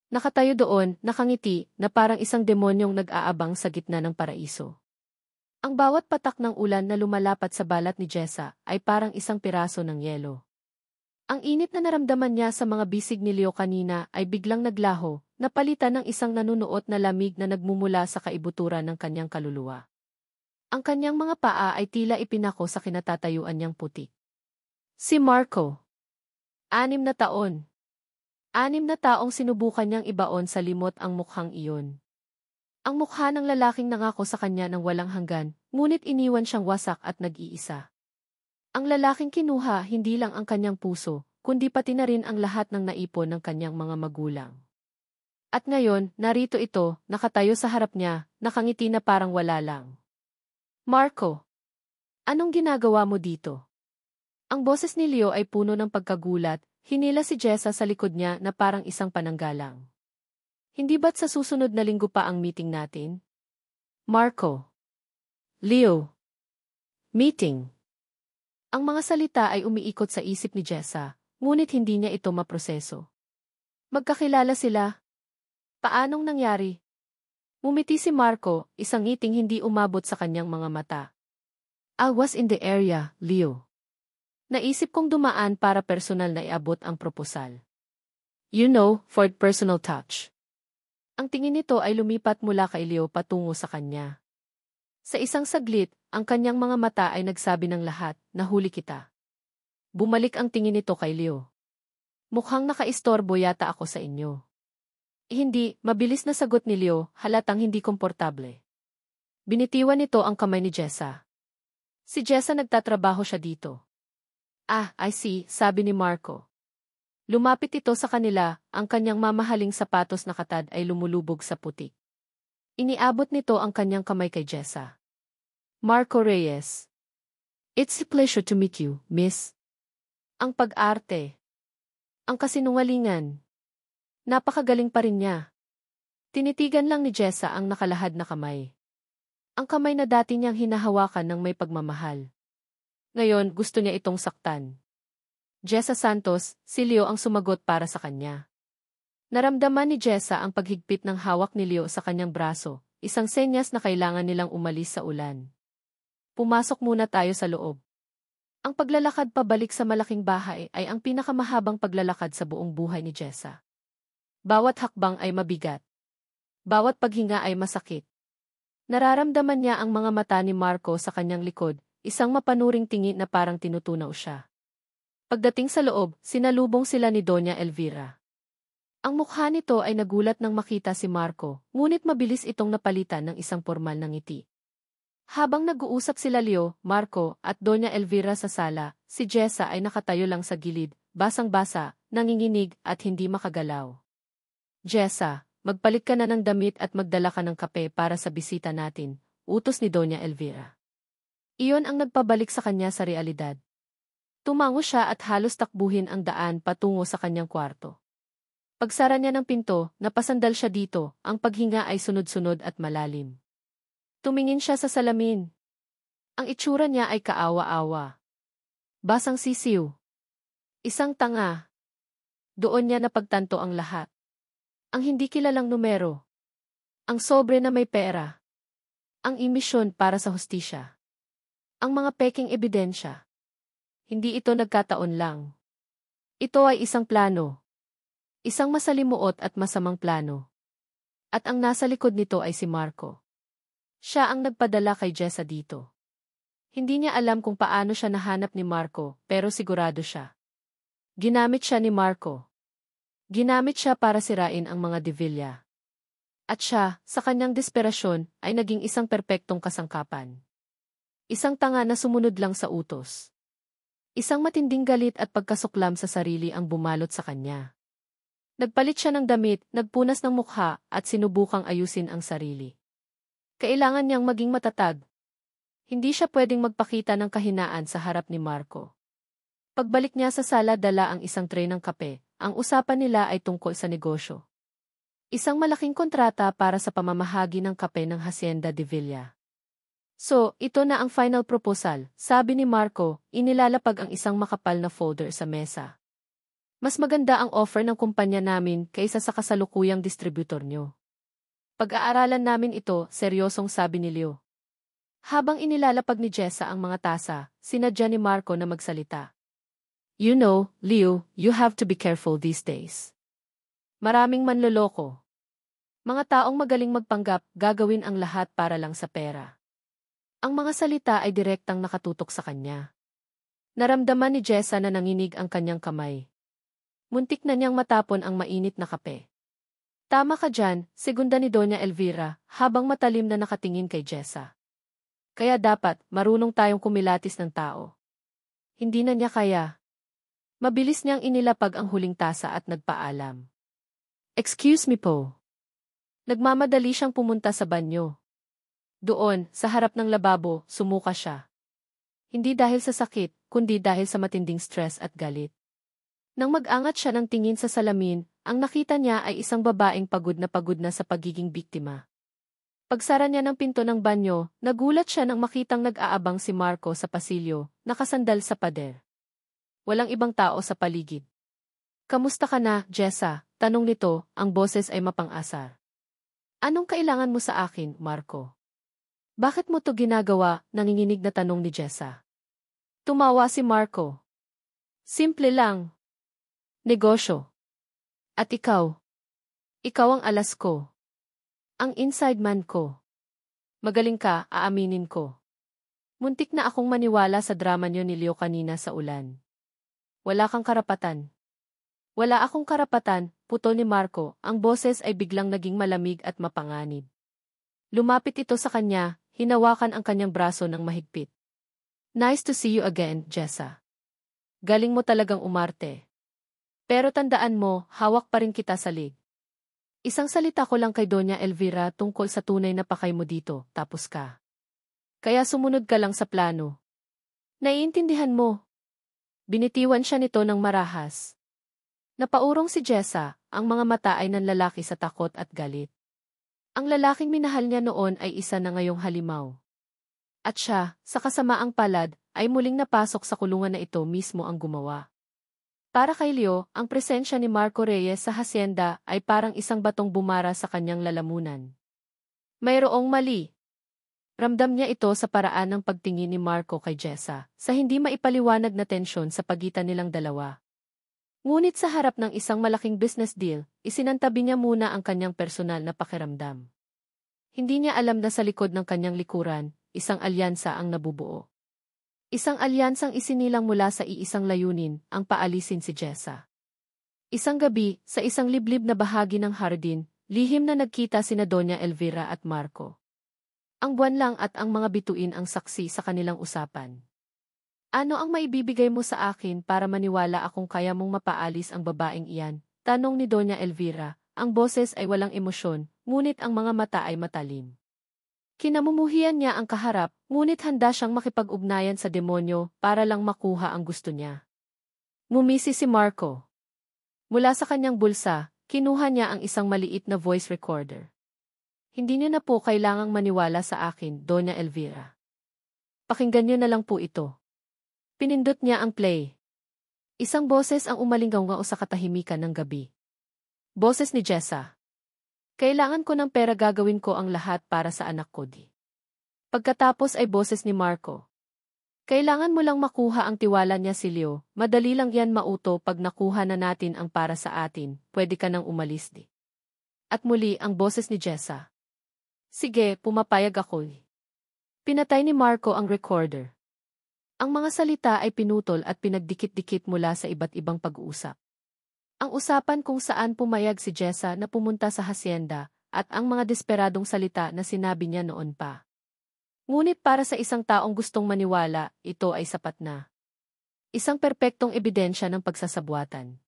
Nakatayo doon, nakangiti, na parang isang demonyong nag-aabang sa gitna ng paraiso. Ang bawat patak ng ulan na lumalapat sa balat ni Jessa ay parang isang piraso ng yelo. Ang init na naramdaman niya sa mga bisig ni Leo kanina ay biglang naglaho, napalitan ng isang nanunuot na lamig na nagmumula sa kaibuturan ng kanyang kaluluwa. Ang kanyang mga paa ay tila ipinako sa kinatatayuan niyang putik. Si Marco. 6 na taon. 6 na taong sinubukan niyang ibaon sa limot ang mukhang iyon. Ang mukha ng lalaking nangako sa kanya ng walang hanggan, ngunit iniwan siyang wasak at nag-iisa. Ang lalaking kinuha hindi lang ang kanyang puso, kundi pati na rin ang lahat ng naipon ng kanyang mga magulang. At ngayon, narito ito, nakatayo sa harap niya, nakangiti na parang wala lang. Marco, anong ginagawa mo dito? Ang boses ni Leo ay puno ng pagkagulat, hinila si Jessa sa likod niya na parang isang pananggalang. Hindi ba't sa susunod na linggo pa ang meeting natin? Marco. Leo. Meeting. Ang mga salita ay umiikot sa isip ni Jessa, ngunit hindi niya ito maproseso. Magkakilala sila. Paanong nangyari? Ngumiti si Marco, isang ngiting hindi umabot sa kanyang mga mata. I was in the area, Leo. Naisip kong dumaan para personal na iabot ang proposal. You know, for personal touch. Ang tingin nito ay lumipat mula kay Leo patungo sa kanya. Sa isang saglit, ang kanyang mga mata ay nagsabi ng lahat, nahuli kita. Bumalik ang tingin nito kay Leo. Mukhang nakaistorbo yata ako sa inyo. Hindi, mabilis na sagot ni Leo, halatang hindi komportable. Binitiwan nito ang kamay ni Jessa. Si Jessa nagtatrabaho siya dito. Ah, I see, sabi ni Marco. Lumapit ito sa kanila, ang kanyang mamahaling sapatos na katad ay lumulubog sa putik. Iniabot nito ang kanyang kamay kay Jessa. Marco Reyes. It's a pleasure to meet you, miss. Ang pag-arte. Ang kasinungalingan. Napakagaling pa rin niya. Tinitigan lang ni Jessa ang nakalahad na kamay. Ang kamay na dati niyang hinahawakan ng may pagmamahal. Ngayon, gusto niya itong saktan. Jessa Santos, si Leo ang sumagot para sa kanya. Naramdaman ni Jessa ang paghigpit ng hawak ni Leo sa kanyang braso, isang senyas na kailangan nilang umalis sa ulan. Pumasok muna tayo sa loob. Ang paglalakad pabalik sa malaking bahay ay ang pinakamahabang paglalakad sa buong buhay ni Jessa. Bawat hakbang ay mabigat. Bawat paghinga ay masakit. Nararamdaman niya ang mga mata ni Marco sa kanyang likod, isang mapanuring tingin na parang tinutunaw siya. Pagdating sa loob, sinalubong sila ni Doña Elvira. Ang mukha nito ay nagulat nang makita si Marco, ngunit mabilis itong napalitan ng isang pormal na ngiti. Habang nag-uusap sila Leo, Marco, at Doña Elvira sa sala, si Jessa ay nakatayo lang sa gilid, basang-basa, nanginginig at hindi makagalaw. Jessa, magpalit ka na ng damit at magdala ka ng kape para sa bisita natin, utos ni Doña Elvira. Iyon ang nagpabalik sa kanya sa realidad. Tumango siya at halos takbuhin ang daan patungo sa kanyang kwarto. Pagsara niya ng pinto, napasandal siya dito, ang paghinga ay sunod-sunod at malalim. Tumingin siya sa salamin. Ang itsura niya ay kaawa-awa. Basang sisiw. Isang tanga. Doon niya napagtanto ang lahat. Ang hindi kilalang numero. Ang sobre na may pera. Ang imisyon para sa hustisya. Ang mga peking ebidensya. Hindi ito nagkataon lang. Ito ay isang plano. Isang masalimuot at masamang plano. At ang nasa likod nito ay si Marco. Siya ang nagpadala kay Jessa dito. Hindi niya alam kung paano siya nahanap ni Marco, pero sigurado siya. Ginamit siya ni Marco. Ginamit siya para sirain ang mga Devilla. At siya, sa kanyang desperasyon, ay naging isang perpektong kasangkapan. Isang tanga na sumunod lang sa utos. Isang matinding galit at pagkasuklam sa sarili ang bumalot sa kanya. Nagpalit siya ng damit, nagpunas ng mukha, at sinubukang ayusin ang sarili. Kailangan niyang maging matatag. Hindi siya pwedeng magpakita ng kahinaan sa harap ni Marco. Pagbalik niya sa sala dala ang isang tray ng kape, ang usapan nila ay tungkol sa negosyo. Isang malaking kontrata para sa pamamahagi ng kape ng Hacienda de Villa. So, ito na ang final proposal, sabi ni Marco, inilalapag ang isang makapal na folder sa mesa. Mas maganda ang offer ng kumpanya namin kaysa sa kasalukuyang distributor nyo. Pag-aaralan namin ito, seryosong sabi ni Leo. Habang inilalapag ni Jessa ang mga tasa, sinadya ni Marco na magsalita. You know, Leo, you have to be careful these days. Maraming manloloko. Mga taong magaling magpanggap, gagawin ang lahat para lang sa pera. Ang mga salita ay direktang nakatutok sa kanya. Naramdaman ni Jessa na nanginig ang kanyang kamay. Muntik na niyang matapon ang mainit na kape. Tama ka dyan, segunda ni Doña Elvira, habang matalim na nakatingin kay Jessa. Kaya dapat, marunong tayong kumilatis ng tao. Hindi na niya kaya. Mabilis niyang inilapag ang huling tasa at nagpaalam. Excuse me po. Nagmamadali siyang pumunta sa banyo. Doon, sa harap ng lababo, sumuka siya. Hindi dahil sa sakit, kundi dahil sa matinding stress at galit. Nang mag-angat siya ng tingin sa salamin, ang nakita niya ay isang babaeng pagod na sa pagiging biktima. Pagsara niya ng pinto ng banyo, nagulat siya nang makitang nag-aabang si Marco sa pasilyo, nakasandal sa pader. Walang ibang tao sa paligid. Kamusta ka na, Jessa? Tanong nito, ang boses ay mapang-asar. Anong kailangan mo sa akin, Marco? Bakit mo to ginagawa? Nanginginig na tanong ni Jessa. Tumawa si Marco. Simple lang. Negosyo. At ikaw? Ikaw ang alas ko. Ang inside man ko. Magaling ka, aaminin ko. Muntik na akong maniwala sa drama niyo ni Leo kanina sa ulan. Wala kang karapatan. Wala akong karapatan, putol ni Marco, ang boses ay biglang naging malamig at mapanganib. Lumapit ito sa kanya, hinawakan ang kanyang braso ng mahigpit. Nice to see you again, Jessa. Galing mo talagang umarte. Pero tandaan mo, hawak pa rin kita sa lig. Isang salita ko lang kay Doña Elvira tungkol sa tunay na pakay mo dito, tapos ka. Kaya sumunod ka lang sa plano. Naiintindihan mo. Binitiwan siya nito ng marahas. Napaurong si Jessa, ang mga mata ay nanlalaki sa takot at galit. Ang lalaking minahal niya noon ay isa na ngayong halimaw. At siya, sa kasamaang palad, ay muling napasok sa kulungan na ito mismo ang gumawa. Para kay Leo, ang presensya ni Marco Reyes sa hacienda ay parang isang batong bumara sa kanyang lalamunan. Mayroong mali. Ramdam niya ito sa paraan ng pagtingin ni Marco kay Jessa, sa hindi maipaliwanag na tensyon sa pagitan nilang dalawa. Ngunit sa harap ng isang malaking business deal, isinantabi niya muna ang kanyang personal na pakiramdam. Hindi niya alam na sa likod ng kanyang likuran, isang alyansa ang nabubuo. Isang alyansang isinilang mula sa iisang layunin, ang paalisin si Jessa. Isang gabi, sa isang liblib na bahagi ng hardin, lihim na nagkita sina Doña Elvira at Marco. Ang buwan lang at ang mga bituin ang saksi sa kanilang usapan. Ano ang maibibigay mo sa akin para maniwala akong kaya mong mapaalis ang babaeng iyan? Tanong ni Doña Elvira. Ang boses ay walang emosyon, ngunit ang mga mata ay matalim. Kinamumuhian niya ang kaharap, ngunit handa siyang makipag-ugnayan sa demonyo para lang makuha ang gusto niya. Ngumisi si Marco. Mula sa kanyang bulsa, kinuha niya ang isang maliit na voice recorder. Hindi niyo na po kailangang maniwala sa akin, Doña Elvira. Pakinggan niyo na lang po ito. Pinindot niya ang play. Isang boses ang umalinggaw sa katahimikan ng gabi. Boses ni Jessa. Kailangan ko ng pera, gagawin ko ang lahat para sa anak ko di. Pagkatapos ay boses ni Marco. Kailangan mo lang makuha ang tiwala niya si Leo, madali lang yan mauto pag nakuha na natin ang para sa atin, pwede ka nang umalis di. At muli ang boses ni Jessa. Sige, pumapayag ako. Pinatay ni Marco ang recorder. Ang mga salita ay pinutol at pinagdikit-dikit mula sa iba't ibang pag-uusap. Ang usapan kung saan pumayag si Jessa na pumunta sa hacienda at ang mga desperadong salita na sinabi niya noon pa. Ngunit para sa isang taong gustong maniwala, ito ay sapat na. Isang perpektong ebidensya ng pagsasabwatan.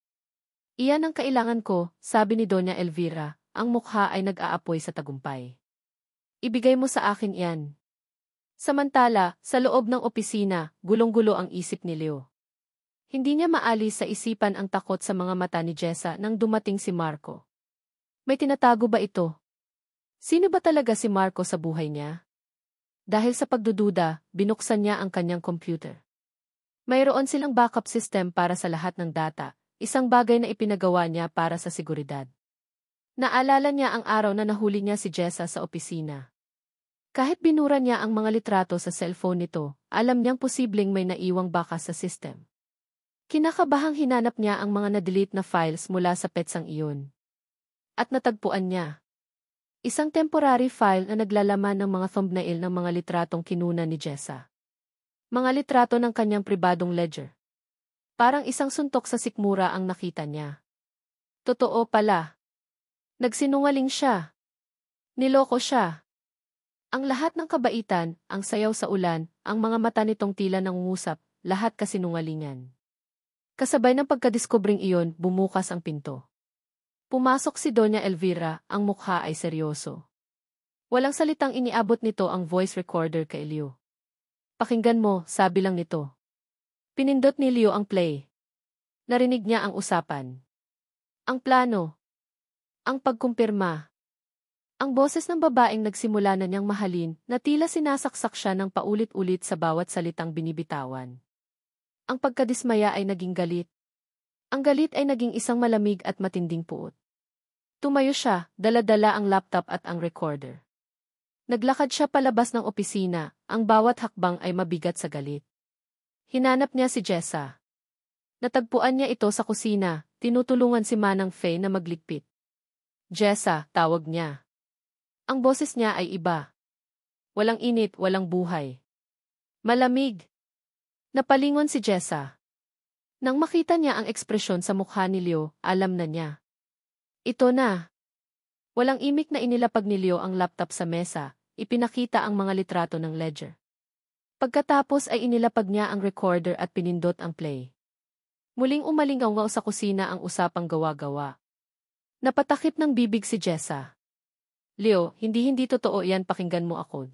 Iyan ang kailangan ko, sabi ni Doña Elvira, ang mukha ay nag-aapoy sa tagumpay. Ibigay mo sa akin iyan. Samantala, sa loob ng opisina, gulong-gulo ang isip ni Leo. Hindi niya maalis sa isipan ang takot sa mga mata ni Jessa nang dumating si Marco. May tinatago ba ito? Sino ba talaga si Marco sa buhay niya? Dahil sa pagdududa, binuksan niya ang kanyang computer. Mayroon silang backup system para sa lahat ng data, isang bagay na ipinagawa niya para sa seguridad. Naalala niya ang araw na nahuli niya si Jessa sa opisina. Kahit binura niya ang mga litrato sa cellphone nito, alam niyang posibleng may naiwang bakas sa system. Kinakabahang hinanap niya ang mga na-delete na files mula sa petsang iyon. At natagpuan niya. Isang temporary file na naglalaman ng mga thumbnail ng mga litratong kinuna ni Jessa. Mga litrato ng kanyang pribadong ledger. Parang isang suntok sa sikmura ang nakita niya. Totoo pala. Nagsinungaling siya. Niloko siya. Ang lahat ng kabaitan, ang sayaw sa ulan, ang mga mata nitong tila nangungusap, lahat kasinungalingan. Kasabay ng pagkadiskubring iyon, bumukas ang pinto. Pumasok si Doña Elvira, ang mukha ay seryoso. Walang salitang iniabot nito ang voice recorder kay Leo. Pakinggan mo, sabi lang nito. Pinindot ni Leo ang play. Narinig niya ang usapan. Ang plano. Ang pagkumpirma. Ang boses ng babaeng nagsimula na niyang mahalin na tila sinasaksak siya ng paulit-ulit sa bawat salitang binibitawan. Ang pagkadismaya ay naging galit. Ang galit ay naging isang malamig at matinding puot. Tumayo siya, dala-dala ang laptop at ang recorder. Naglakad siya palabas ng opisina, ang bawat hakbang ay mabigat sa galit. Hinanap niya si Jessa. Natagpuan niya ito sa kusina, tinutulungan si Manang Faye na magligpit. Jessa, tawag niya. Ang boses niya ay iba. Walang init, walang buhay. Malamig. Napalingon si Jessa. Nang makita niya ang ekspresyon sa mukha ni Leo, alam na niya. Ito na. Walang imik na inilapag ni Leo ang laptop sa mesa, ipinakita ang mga litrato ng ledger. Pagkatapos ay inilapag niya ang recorder at pinindot ang play. Muling umalingaw sa kusina ang usapang gawa-gawa. Napatakip ng bibig si Jessa. Leo, hindi totoo yan, pakinggan mo ako.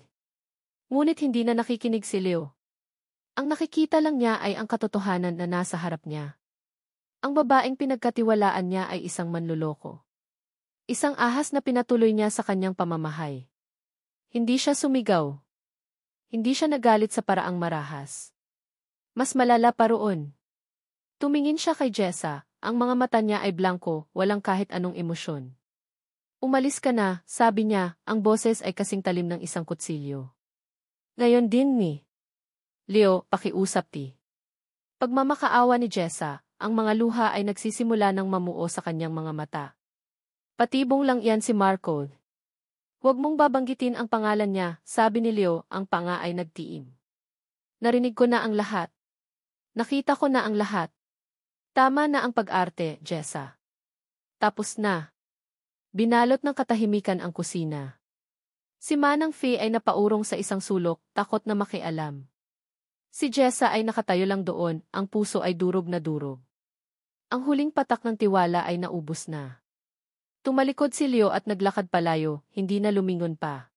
Ngunit hindi na nakikinig si Leo. Ang nakikita lang niya ay ang katotohanan na nasa harap niya. Ang babaeng pinagkatiwalaan niya ay isang manloloko. Isang ahas na pinatuloy niya sa kanyang pamamahay. Hindi siya sumigaw. Hindi siya nagalit sa paraang marahas. Mas malala pa roon. Tumingin siya kay Jessa, ang mga mata niya ay blanko, walang kahit anong emosyon. Umalis ka na, sabi niya, ang boses ay kasing talim ng isang kutsilyo. Ngayon din ni. Leo, pakiusap ti. Pagmamakaawa ni Jessa, ang mga luha ay nagsisimula ng mamuo sa kanyang mga mata. Patibong lang yan si Marco. Huwag mong babanggitin ang pangalan niya, sabi ni Leo, ang panga ay nagtiim. Narinig ko na ang lahat. Nakita ko na ang lahat. Tama na ang pag-arte, Jessa. Tapos na. Binalot ng katahimikan ang kusina. Si Manang Fee ay napaurong sa isang sulok, takot na makialam. Si Jessa ay nakatayo lang doon, ang puso ay durog na durog. Ang huling patak ng tiwala ay naubos na. Tumalikod si Leo at naglakad palayo, hindi na lumingon pa.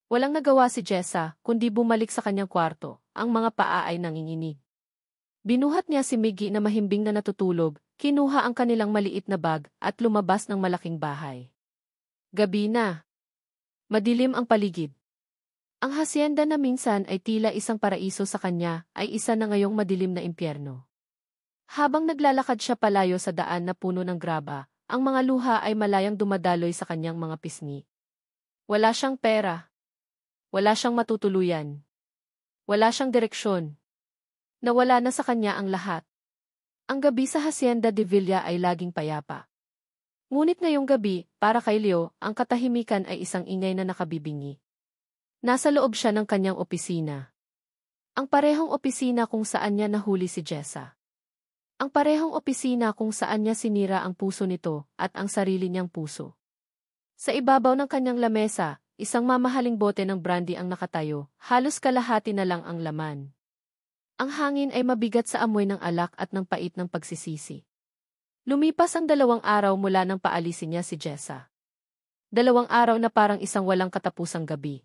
Walang nagawa si Jessa, kundi bumalik sa kanyang kwarto, ang mga paa ay nanginginig. Binuhat niya si Miggy na mahimbing na natutulog, kinuha ang kanilang maliit na bag, at lumabas ng malaking bahay. Gabi na. Madilim ang paligid. Ang hasyenda na minsan ay tila isang paraiso sa kanya, ay isa na ngayong madilim na impyerno. Habang naglalakad siya palayo sa daan na puno ng graba, ang mga luha ay malayang dumadaloy sa kanyang mga pisngi. Wala siyang pera. Wala siyang matutuluyan. Wala siyang direksyon. Nawala na sa kanya ang lahat. Ang gabi sa Hacienda de Villa ay laging payapa. Ngunit ngayong gabi, para kay Leo, ang katahimikan ay isang ingay na nakabibingi. Nasa loob siya ng kanyang opisina. Ang parehong opisina kung saan niya nahuli si Jessa. Ang parehong opisina kung saan niya sinira ang puso nito at ang sarili niyang puso. Sa ibabaw ng kanyang lamesa, isang mamahaling bote ng brandy ang nakatayo, halos kalahati na lang ang laman. Ang hangin ay mabigat sa amoy ng alak at ng pait ng pagsisisi. Lumipas ang 2 araw mula nang paalisin niya si Jessa. 2 araw na parang isang walang katapusang gabi.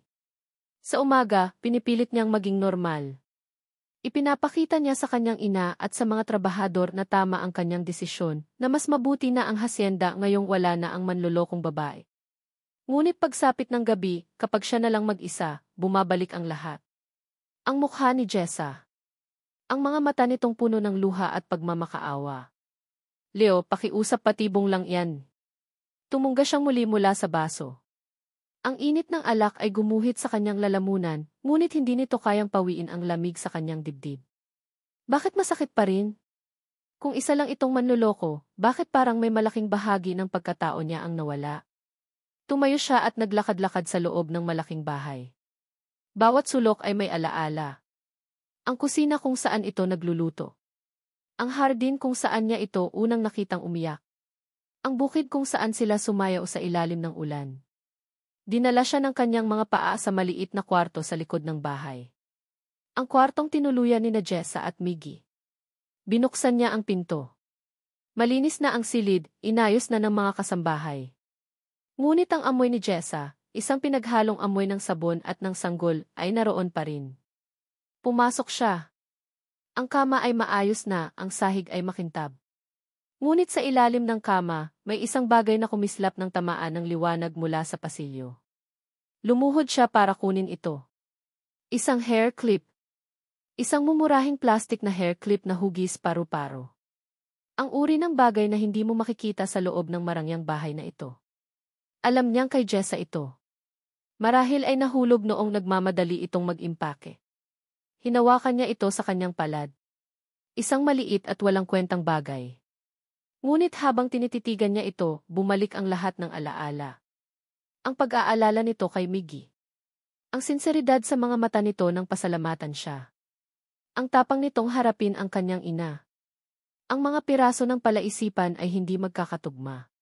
Sa umaga, pinipilit niyang maging normal. Ipinapakita niya sa kanyang ina at sa mga trabahador na tama ang kanyang desisyon, na mas mabuti na ang hasyenda ngayong wala na ang manlolokong babae. Ngunit pagsapit ng gabi, kapag siya na lang mag-isa, bumabalik ang lahat. Ang mukha ni Jessa. Ang mga mata nitong puno ng luha at pagmamakaawa. Leo, pakiusap, patibong lang yan. Tumungga siyang muli mula sa baso. Ang init ng alak ay gumuhit sa kanyang lalamunan, ngunit hindi nito kayang pawiin ang lamig sa kanyang dibdib. Bakit masakit pa rin? Kung isa lang itong manloloko, bakit parang may malaking bahagi ng pagkatao niya ang nawala? Tumayo siya at naglakad-lakad sa loob ng malaking bahay. Bawat sulok ay may alaala. Ang kusina kung saan ito nagluluto. Ang hardin kung saan niya ito unang nakitang umiyak. Ang bukid kung saan sila sumayaw sa ilalim ng ulan. Dinala siya ng kanyang mga paa sa maliit na kwarto sa likod ng bahay. Ang kwartong tinuluyan ni Jessa at Miggy. Binuksan niya ang pinto. Malinis na ang silid, inayos na ng mga kasambahay. Ngunit ang amoy ni Jessa, isang pinaghalong amoy ng sabon at ng sanggol, ay naroon pa rin. Pumasok siya. Ang kama ay maayos na, ang sahig ay makintab. Ngunit sa ilalim ng kama, may isang bagay na kumislap ng tamaan ng liwanag mula sa pasilyo. Lumuhod siya para kunin ito. Isang hair clip. Isang mumurahing plastik na hair clip na hugis paru-paro. Ang uri ng bagay na hindi mo makikita sa loob ng marangyang bahay na ito. Alam niyang kay Jessa ito. Marahil ay nahulog noong nagmamadali itong mag-impake. Hinawakan niya ito sa kanyang palad. Isang maliit at walang kwentang bagay. Ngunit habang tinititigan niya ito, bumalik ang lahat ng alaala. Ang pag-aalala nito kay Miggy. Ang sinseridad sa mga mata nito nang pasalamatan siya. Ang tapang nitong harapin ang kanyang ina. Ang mga piraso ng palaisipan ay hindi magkakatugma.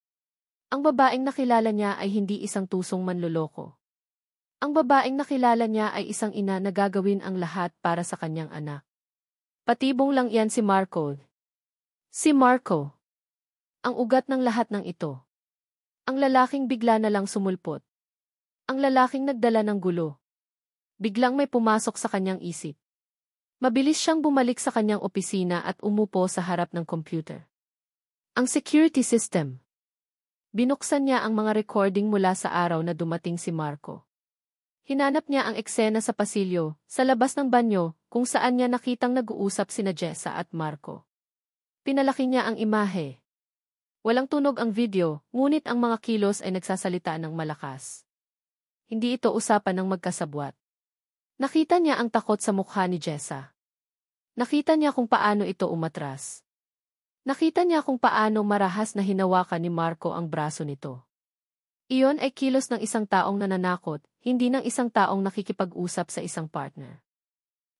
Ang babaeng nakilala niya ay hindi isang tusong manloloko. Ang babaeng nakilala niya ay isang ina na gagawin ang lahat para sa kanyang anak. Patibong lang yan si Marco. Si Marco. Ang ugat ng lahat ng ito. Ang lalaking bigla na lang sumulpot. Ang lalaking nagdala ng gulo. Biglang may pumasok sa kanyang isip. Mabilis siyang bumalik sa kanyang opisina at umupo sa harap ng computer. Ang security system. Binuksan niya ang mga recording mula sa araw na dumating si Marco. Hinanap niya ang eksena sa pasilyo, sa labas ng banyo, kung saan niya nakitang nag-uusap sina Jessa at Marco. Pinalaki niya ang imahe. Walang tunog ang video, ngunit ang mga kilos ay nagsasalita ng malakas. Hindi ito usapan ng magkasabwat. Nakita niya ang takot sa mukha ni Jessa. Nakita niya kung paano ito umatras. Nakita niya kung paano marahas na hinawakan ni Marco ang braso nito. Iyon ay kilos ng isang taong nananakot, hindi ng isang taong nakikipag-usap sa isang partner.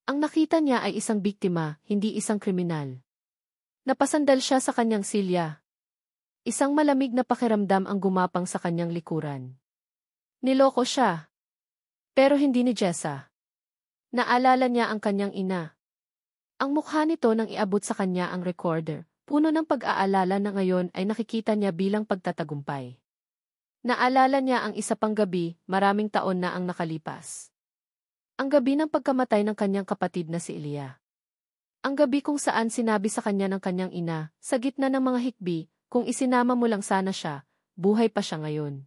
Ang nakita niya ay isang biktima, hindi isang kriminal. Napasandal siya sa kanyang silya. Isang malamig na pakiramdam ang gumapang sa kanyang likuran. Niloko siya. Pero hindi ni Jessa. Naalala niya ang kanyang ina. Ang mukha nito nang iabot sa kanya ang recorder, puno ng pag-aalala na ngayon ay nakikita niya bilang pagtatagumpay. Naalala niya ang isa pang gabi, maraming taon na ang nakalipas. Ang gabi ng pagkamatay ng kanyang kapatid na si Elia. Ang gabi kung saan sinabi sa kanya ng kanyang ina, sa gitna ng mga hikbi, kung isinama mo lang sana siya, buhay pa siya ngayon.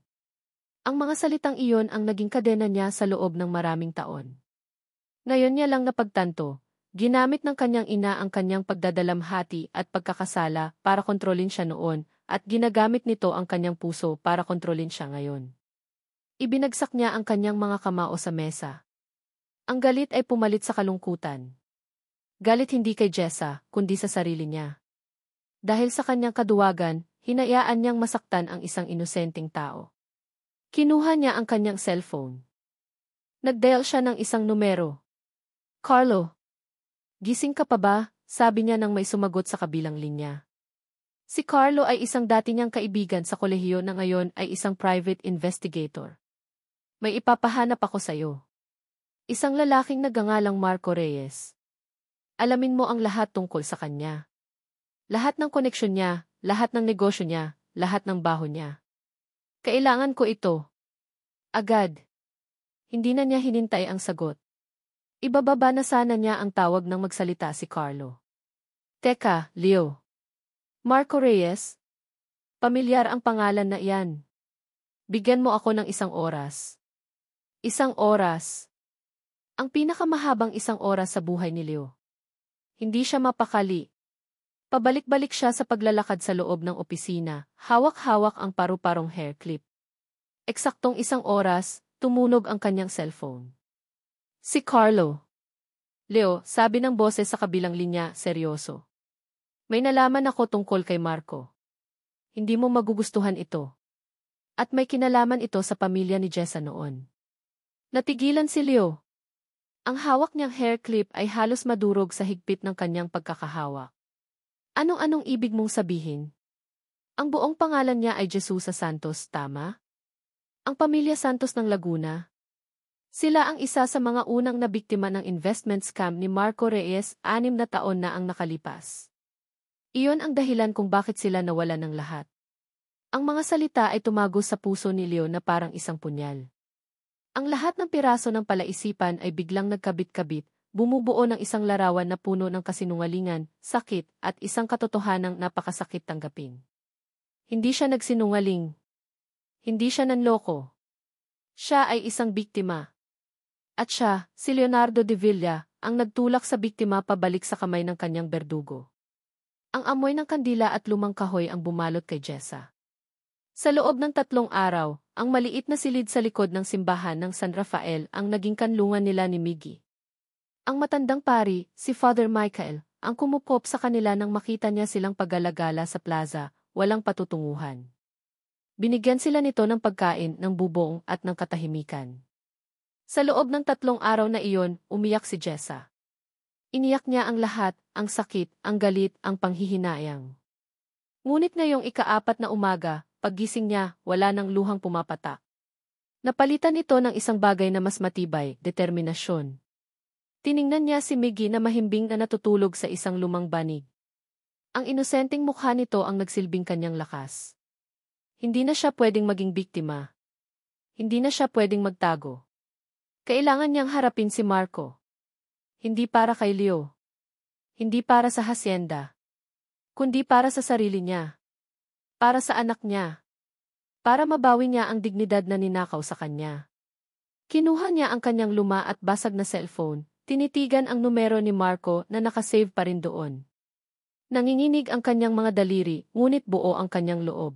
Ang mga salitang iyon ang naging kadena niya sa loob ng maraming taon. Ngayon niya lang napagtanto, ginamit ng kanyang ina ang kanyang pagdadalamhati at pagkakasala para kontrolin siya noon, at ginagamit nito ang kanyang puso para kontrolin siya ngayon. Ibinagsak niya ang kanyang mga kamao sa mesa. Ang galit ay pumalit sa kalungkutan. Galit hindi kay Jessa, kundi sa sarili niya. Dahil sa kanyang kaduwagan, hinayaan niyang masaktan ang isang inosenteng tao. Kinuha niya ang kanyang cellphone. Nagdial siya ng isang numero. Carlo. Gising ka pa ba? Sabi niya nang may sumagot sa kabilang linya. Si Carlo ay isang dati niyang kaibigan sa kolehiyo na ngayon ay isang private investigator. May ipapahanap ako sa'yo. Isang lalaking nagngangalang Marco Reyes. Alamin mo ang lahat tungkol sa kanya. Lahat ng koneksyon niya, lahat ng negosyo niya, lahat ng baho niya. Kailangan ko ito. Agad. Hindi na niya hinintay ang sagot. Ibababa na sana niya ang tawag nang magsalita si Carlo. Teka, Leo. Marco Reyes? Pamilyar ang pangalan na iyan. Bigyan mo ako ng isang oras. Isang oras. Ang pinakamahabang isang oras sa buhay ni Leo. Hindi siya mapakali. Pabalik-balik siya sa paglalakad sa loob ng opisina, hawak-hawak ang paru-parong hair clip. Eksaktong isang oras, tumunog ang kanyang cellphone. Si Carlo. Leo, sabi ng boses sa kabilang linya, seryoso. May nalaman ako tungkol kay Marco. Hindi mo magugustuhan ito. At may kinalaman ito sa pamilya ni Jessa noon. Natigilan si Leo. Ang hawak niyang hair clip ay halos madurog sa higpit ng kanyang pagkakahawak. Anong-anong ibig mong sabihin? Ang buong pangalan niya ay Jesusa Santos, tama? Ang pamilya Santos ng Laguna? Sila ang isa sa mga unang nabiktima ng investment scam ni Marco Reyes, 6 na taon na ang nakalipas. Iyon ang dahilan kung bakit sila nawalan ng lahat. Ang mga salita ay tumagos sa puso ni Leo na parang isang punyal. Ang lahat ng piraso ng palaisipan ay biglang nagkabit-kabit, bumubuo ng isang larawan na puno ng kasinungalingan, sakit, at isang katotohanang napakasakit tanggapin. Hindi siya nagsinungaling. Hindi siya nanloko. Siya ay isang biktima. At siya, si Leonardo de Villa, ang nagtulak sa biktima pabalik sa kamay ng kanyang berdugo. Ang amoy ng kandila at lumang kahoy ang bumalot kay Jessa. Sa loob ng 3 araw, ang maliit na silid sa likod ng simbahan ng San Rafael ang naging kanlungan nila ni Miggy. Ang matandang pari, si Father Michael, ang kumupop sa kanila nang makita niya silang paggalagala sa plaza, walang patutunguhan. Binigyan sila nito ng pagkain, ng bubong at ng katahimikan. Sa loob ng 3 araw na iyon, umiyak si Jessa. Iniyak niya ang lahat, ang sakit, ang galit, ang panghihinayang. Ngunit ngayong ika-4 na umaga, paggising niya, wala nang luhang pumapatak. Napalitan ito ng isang bagay na mas matibay, determinasyon. Tiningnan niya si Miggy na mahimbing na natutulog sa isang lumang banig. Ang inosenteng mukha nito ang nagsilbing kanyang lakas. Hindi na siya pwedeng maging biktima. Hindi na siya pwedeng magtago. Kailangan niyang harapin si Marco. Hindi para kay Leo. Hindi para sa hacienda. Kundi para sa sarili niya. Para sa anak niya. Para mabawi niya ang dignidad na ninakaw sa kanya. Kinuha niya ang kanyang luma at basag na cellphone, tinitigan ang numero ni Marco na nakasave pa rin doon. Nanginginig ang kanyang mga daliri, ngunit buo ang kanyang loob.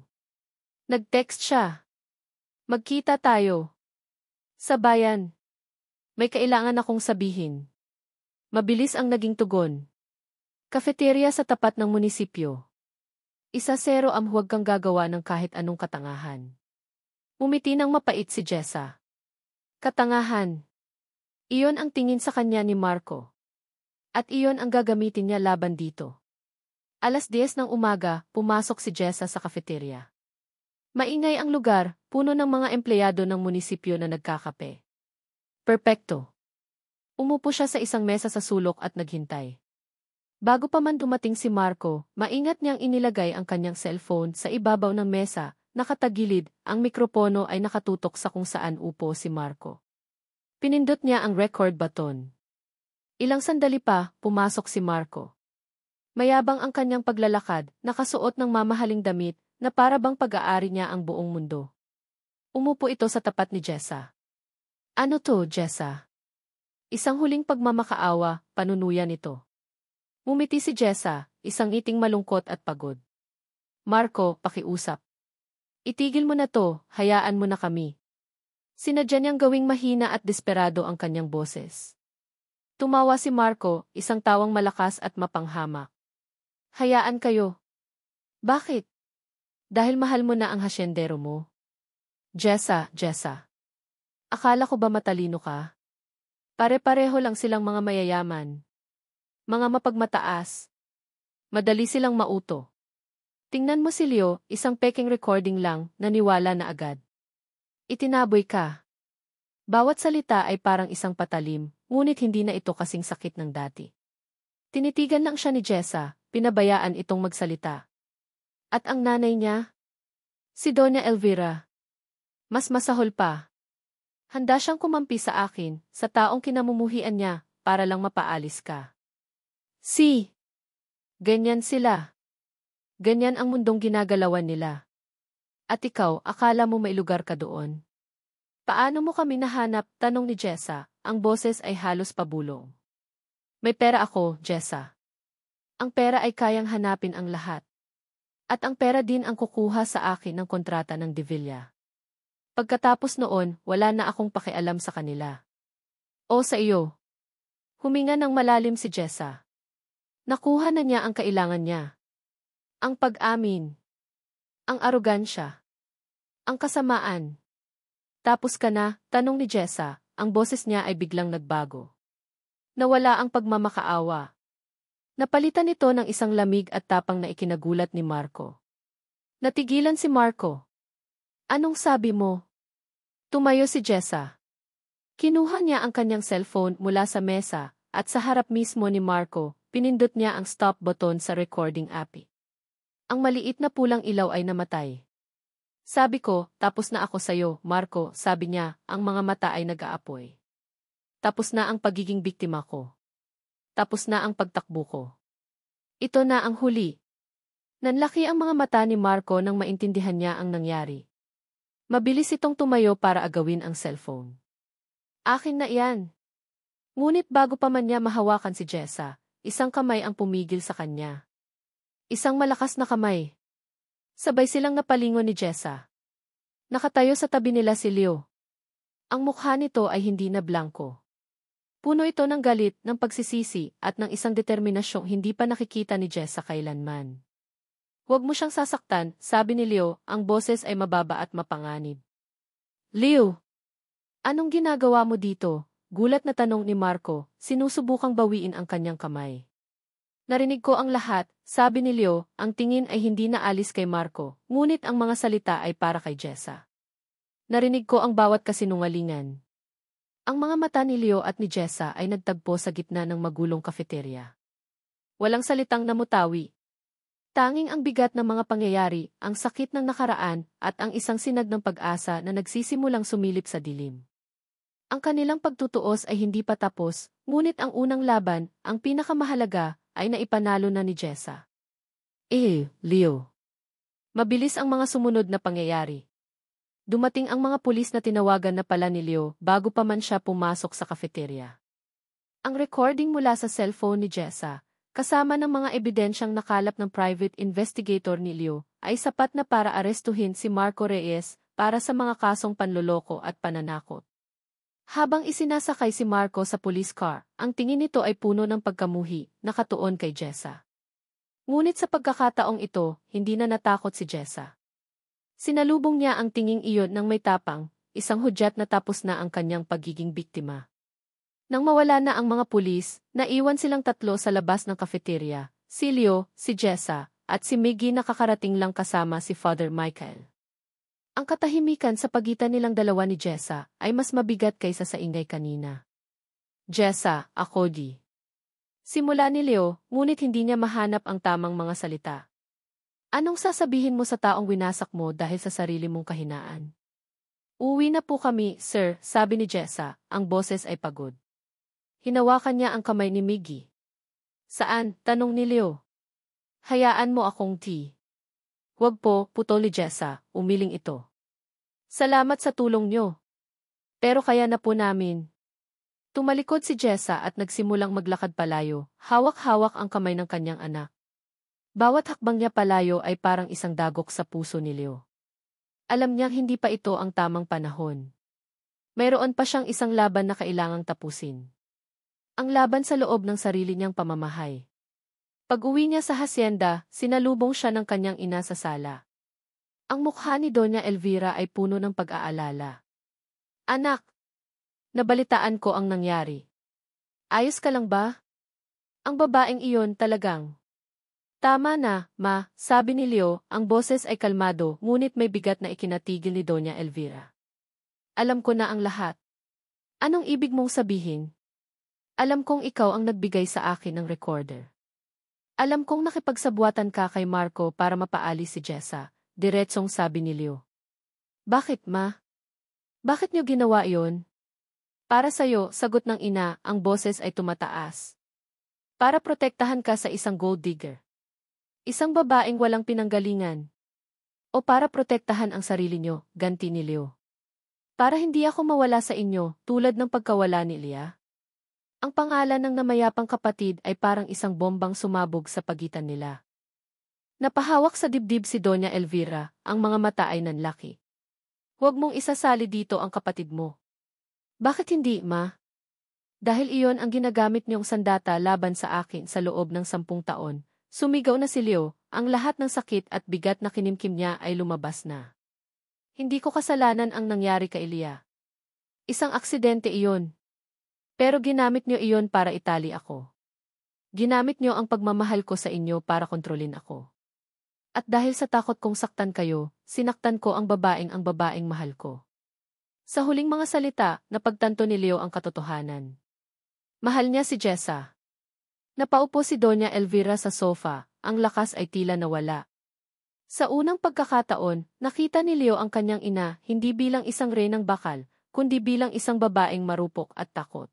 Nag-text siya. Magkita tayo. Sa bayan. May kailangan akong sabihin. Mabilis ang naging tugon. Cafeteria sa tapat ng munisipyo. 1-0 ang huwag kang gagawa ng kahit anong katangahan. Umiti ng mapait si Jessa. Katangahan. Iyon ang tingin sa kanya ni Marco. At iyon ang gagamitin niya laban dito. 10:00 ng umaga, pumasok si Jessa sa cafeteria. Maingay ang lugar, puno ng mga empleyado ng munisipyo na nagkakape. Perpekto. Umupo siya sa isang mesa sa sulok at naghintay. Bago pa man dumating si Marco, maingat niyang inilagay ang kanyang cellphone sa ibabaw ng mesa, nakatagilid, ang mikropono ay nakatutok sa kung saan upo si Marco. Pinindot niya ang record button. Ilang sandali pa, pumasok si Marco. Mayabang ang kanyang paglalakad, nakasuot ng mamahaling damit, na para bang pag-aari niya ang buong mundo. Umupo ito sa tapat ni Jessa. Ano to, Jessa? Isang huling pagmamakaawa, panunuyan nito. Ngumiti si Jessa, isang ngiting malungkot at pagod. Marco, pakiusap. Itigil mo na to, hayaan mo na kami. Sinadya niyang gawing mahina at desperado ang kanyang boses. Tumawa si Marco, isang tawang malakas at mapanghamak. Hayaan kayo. Bakit? Dahil mahal mo na ang hasyendero mo. Jessa. Akala ko ba matalino ka? Pare-pareho lang silang mga mayayaman. Mga mapagmataas. Madali silang mauto. Tingnan mo si Leo, isang peking recording lang, naniwala na agad. Itinaboy ka. Bawat salita ay parang isang patalim, ngunit hindi na ito kasing sakit ng dati. Tinitigan lang siya ni Jessa, pinabayaan itong magsalita. At ang nanay niya? Si Doña Elvira. Mas masahol pa. Handa siyang kumampi sa akin, sa taong kinamumuhian niya, para lang mapaalis ka. Ganyan sila. Ganyan ang mundong ginagalawan nila. At ikaw, akala mo may lugar ka doon? Paano mo kami nahanap? Tanong ni Jessa, ang boses ay halos pabulong. May pera ako, Jessa. Ang pera ay kayang hanapin ang lahat. At ang pera din ang kukuha sa akin ng kontrata ng De Villa. Pagkatapos noon, wala na akong pakialam sa kanila. O sa iyo. Huminga ng malalim si Jessa. Nakuha na niya ang kailangan niya. Ang pag-amin. Ang arogansya. Ang kasamaan. Tapos ka na, tanong ni Jessa, ang boses niya ay biglang nagbago. Nawala ang pagmamakaawa. Napalitan ito ng isang lamig at tapang na ikinagulat ni Marco. Natigilan si Marco. Anong sabi mo? Tumayo si Jessa. Kinuha niya ang kanyang cellphone mula sa mesa, at sa harap mismo ni Marco, pinindot niya ang stop button sa recording app. Ang maliit na pulang ilaw ay namatay. Sabi ko, tapos na ako sayo, Marco, sabi niya, ang mga mata ay nag-aapoy. Tapos na ang pagiging biktima ko. Tapos na ang pagtakbo ko. Ito na ang huli. Nanlaki ang mga mata ni Marco nang maintindihan niya ang nangyari. Mabilis itong tumayo para agawin ang cellphone. Akin na iyan. Ngunit bago pa man niya mahawakan si Jessa, isang kamay ang pumigil sa kanya. Isang malakas na kamay. Sabay silang napalingon ni Jessa. Nakatayo sa tabi nila si Leo. Ang mukha nito ay hindi na blanko. Puno ito ng galit, ng pagsisisi, at ng isang determinasyong hindi pa nakikita ni Jessa kailanman. Huwag mo siyang sasaktan, sabi ni Leo, ang boses ay mababa at mapanganib. Leo! Anong ginagawa mo dito? Gulat na tanong ni Marco, sinusubukang bawiin ang kanyang kamay. Narinig ko ang lahat, sabi ni Leo, ang tingin ay hindi naalis kay Marco, ngunit ang mga salita ay para kay Jessa. Narinig ko ang bawat kasinungalingan. Ang mga mata ni Leo at ni Jessa ay nagtagpo sa gitna ng magulong kafeterya. Walang salitang namutawi. Tanging ang bigat ng mga pangyayari, ang sakit ng nakaraan, at ang isang sinag ng pag-asa na nagsisimulang sumilip sa dilim. Ang kanilang pagtutuos ay hindi pa tapos, ngunit ang unang laban, ang pinakamahalaga, ay naipanalo na ni Jessa. Leo. Mabilis ang mga sumunod na pangyayari. Dumating ang mga pulis na tinawagan na pala ni Leo bago pa man siya pumasok sa kafeterya. Ang recording mula sa cellphone ni Jessa, kasama ng mga ebidensyang nakalap ng private investigator ni Leo, ay sapat na para arestuhin si Marco Reyes para sa mga kasong panloloko at pananakot. Habang isinasakay si Marco sa police car, ang tingin nito ay puno ng pagkamuhi, nakatuon kay Jessa. Ngunit sa pagkakataong ito, hindi na natakot si Jessa. Sinalubong niya ang tinging iyon ng may tapang, isang hudyat na tapos na ang kanyang pagiging biktima. Nang mawala na ang mga pulis, naiwan silang tatlo sa labas ng kafeterya, si Leo, si Jessa, at si Miggy na kakarating lang kasama si Father Michael. Ang katahimikan sa pagitan nilang dalawa ni Jessa ay mas mabigat kaysa sa ingay kanina. Jessa, ako di. Simula ni Leo, ngunit hindi niya mahanap ang tamang mga salita. Anong sasabihin mo sa taong winasak mo dahil sa sarili mong kahinaan? Uwi na po kami, sir, sabi ni Jessa, ang boses ay pagod. Hinawakan niya ang kamay ni Miggy. Saan? Tanong ni Leo. Hayaan mo akong Huwag po, putol ni Jessa, umiling ito. Salamat sa tulong niyo. Pero kaya na po namin. Tumalikod si Jessa at nagsimulang maglakad palayo, hawak-hawak ang kamay ng kanyang anak. Bawat hakbang niya palayo ay parang isang dagok sa puso ni Leo. Alam niyang hindi pa ito ang tamang panahon. Mayroon pa siyang isang laban na kailangang tapusin. Ang laban sa loob ng sarili niyang pamamahay. Pag-uwi niya sa hasyenda, sinalubong siya ng kanyang ina sa sala. Ang mukha ni Doña Elvira ay puno ng pag-aalala. Anak, nabalitaan ko ang nangyari. Ayos ka lang ba? Ang babaeng iyon talagang. Tama na, ma, sabi ni Leo, ang boses ay kalmado, ngunit may bigat na ikinatigil ni Doña Elvira. Alam ko na ang lahat. Anong ibig mong sabihin? Alam kong ikaw ang nagbigay sa akin ng recorder. Alam kong nakipagsabuatan ka kay Marco para mapaalis si Jessa, diretsong sabi ni Leo. Bakit, ma? Bakit niyo ginawa iyon? Para sa'yo, sagot ng ina, ang boses ay tumataas. Para protektahan ka sa isang gold digger. Isang babaeng walang pinanggalingan. O para protektahan ang sarili niyo, ganti ni Leo. Para hindi ako mawala sa inyo, tulad ng pagkawala ni Leah. Ang pangalan ng namayapang kapatid ay parang isang bombang sumabog sa pagitan nila. Napahawak sa dibdib si Doña Elvira, ang mga mata ay nanlaki. Huwag mong isasali dito ang kapatid mo. Bakit hindi, ma? Dahil iyon ang ginagamit niyong sandata laban sa akin sa loob ng 10 taon. Sumigaw na si Leo, ang lahat ng sakit at bigat na kinimkim niya ay lumabas na. Hindi ko kasalanan ang nangyari kay Leah. Isang aksidente iyon. Pero ginamit niyo iyon para itali ako. Ginamit niyo ang pagmamahal ko sa inyo para kontrolin ako. At dahil sa takot kong saktan kayo, sinaktan ko ang babaeng mahal ko. Sa huling mga salita, napagtanto ni Leo ang katotohanan. Mahal niya si Jessa. Napaupo si Doña Elvira sa sofa, ang lakas ay tila nawala. Sa unang pagkakataon, nakita ni Leo ang kanyang ina hindi bilang isang reynang bakal, kundi bilang isang babaeng marupok at takot.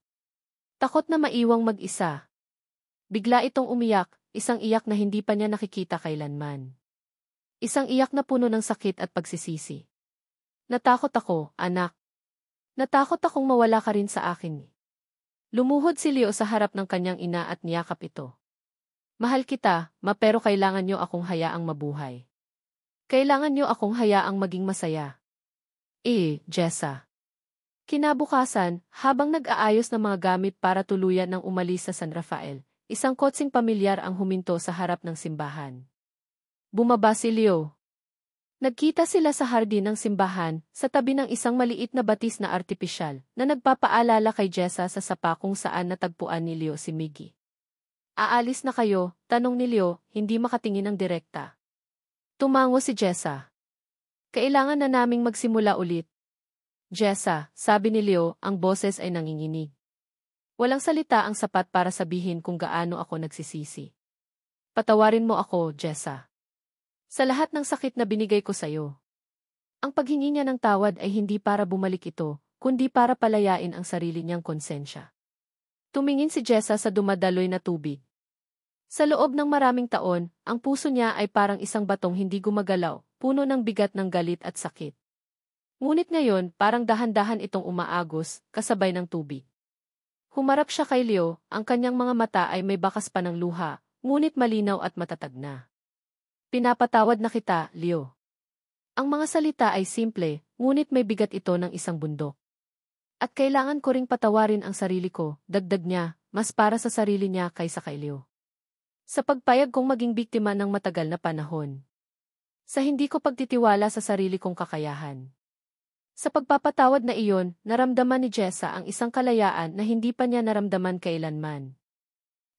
Takot na maiwang mag-isa. Bigla itong umiyak, isang iyak na hindi pa niya nakikita kailanman. Isang iyak na puno ng sakit at pagsisisi. Natakot ako, anak. Natakot akong mawala ka rin sa akin. Lumuhod si Leo sa harap ng kanyang ina at niyakap ito. Mahal kita, ma, pero kailangan niyo akong hayaang mabuhay. Kailangan niyo akong hayaang maging masaya. Jessa. Kinabukasan, habang nag-aayos ng mga gamit para tuluyan ng umalis sa San Rafael, isang kotseng pamilyar ang huminto sa harap ng simbahan. Bumaba si Leo. Nagkita sila sa hardin ng simbahan, sa tabi ng isang maliit na batis na artipisyal, na nagpapaalala kay Jessa sa sapa kung saan natagpuan ni Leo si Miggy. Aalis na kayo, tanong ni Leo, hindi makatingin ng direkta. Tumango si Jessa. Kailangan na naming magsimula ulit. Jessa, sabi ni Leo, ang boses ay nanginginig. Walang salita ang sapat para sabihin kung gaano ako nagsisisi. Patawarin mo ako, Jessa. Sa lahat ng sakit na binigay ko sa'yo. Ang paghingi niya ng tawad ay hindi para bumalik ito, kundi para palayain ang sarili niyang konsensya. Tumingin si Jessa sa dumadaloy na tubig. Sa loob ng maraming taon, ang puso niya ay parang isang batong hindi gumagalaw, puno ng bigat ng galit at sakit. Ngunit ngayon, parang dahan-dahan itong umaagos, kasabay ng tubig. Humarap siya kay Leo, ang kanyang mga mata ay may bakas pa ng luha, ngunit malinaw at matatag na. Pinapatawad na kita, Leo. Ang mga salita ay simple, ngunit may bigat ito ng isang bundok. At kailangan ko ring patawarin ang sarili ko, dagdag niya, mas para sa sarili niya kaysa kay Leo. Sa pagpayag kong maging biktima ng matagal na panahon. Sa hindi ko pagtitiwala sa sarili kong kakayahan. Sa pagpapatawad na iyon, naramdaman ni Jessa ang isang kalayaan na hindi pa niya naramdaman kailanman.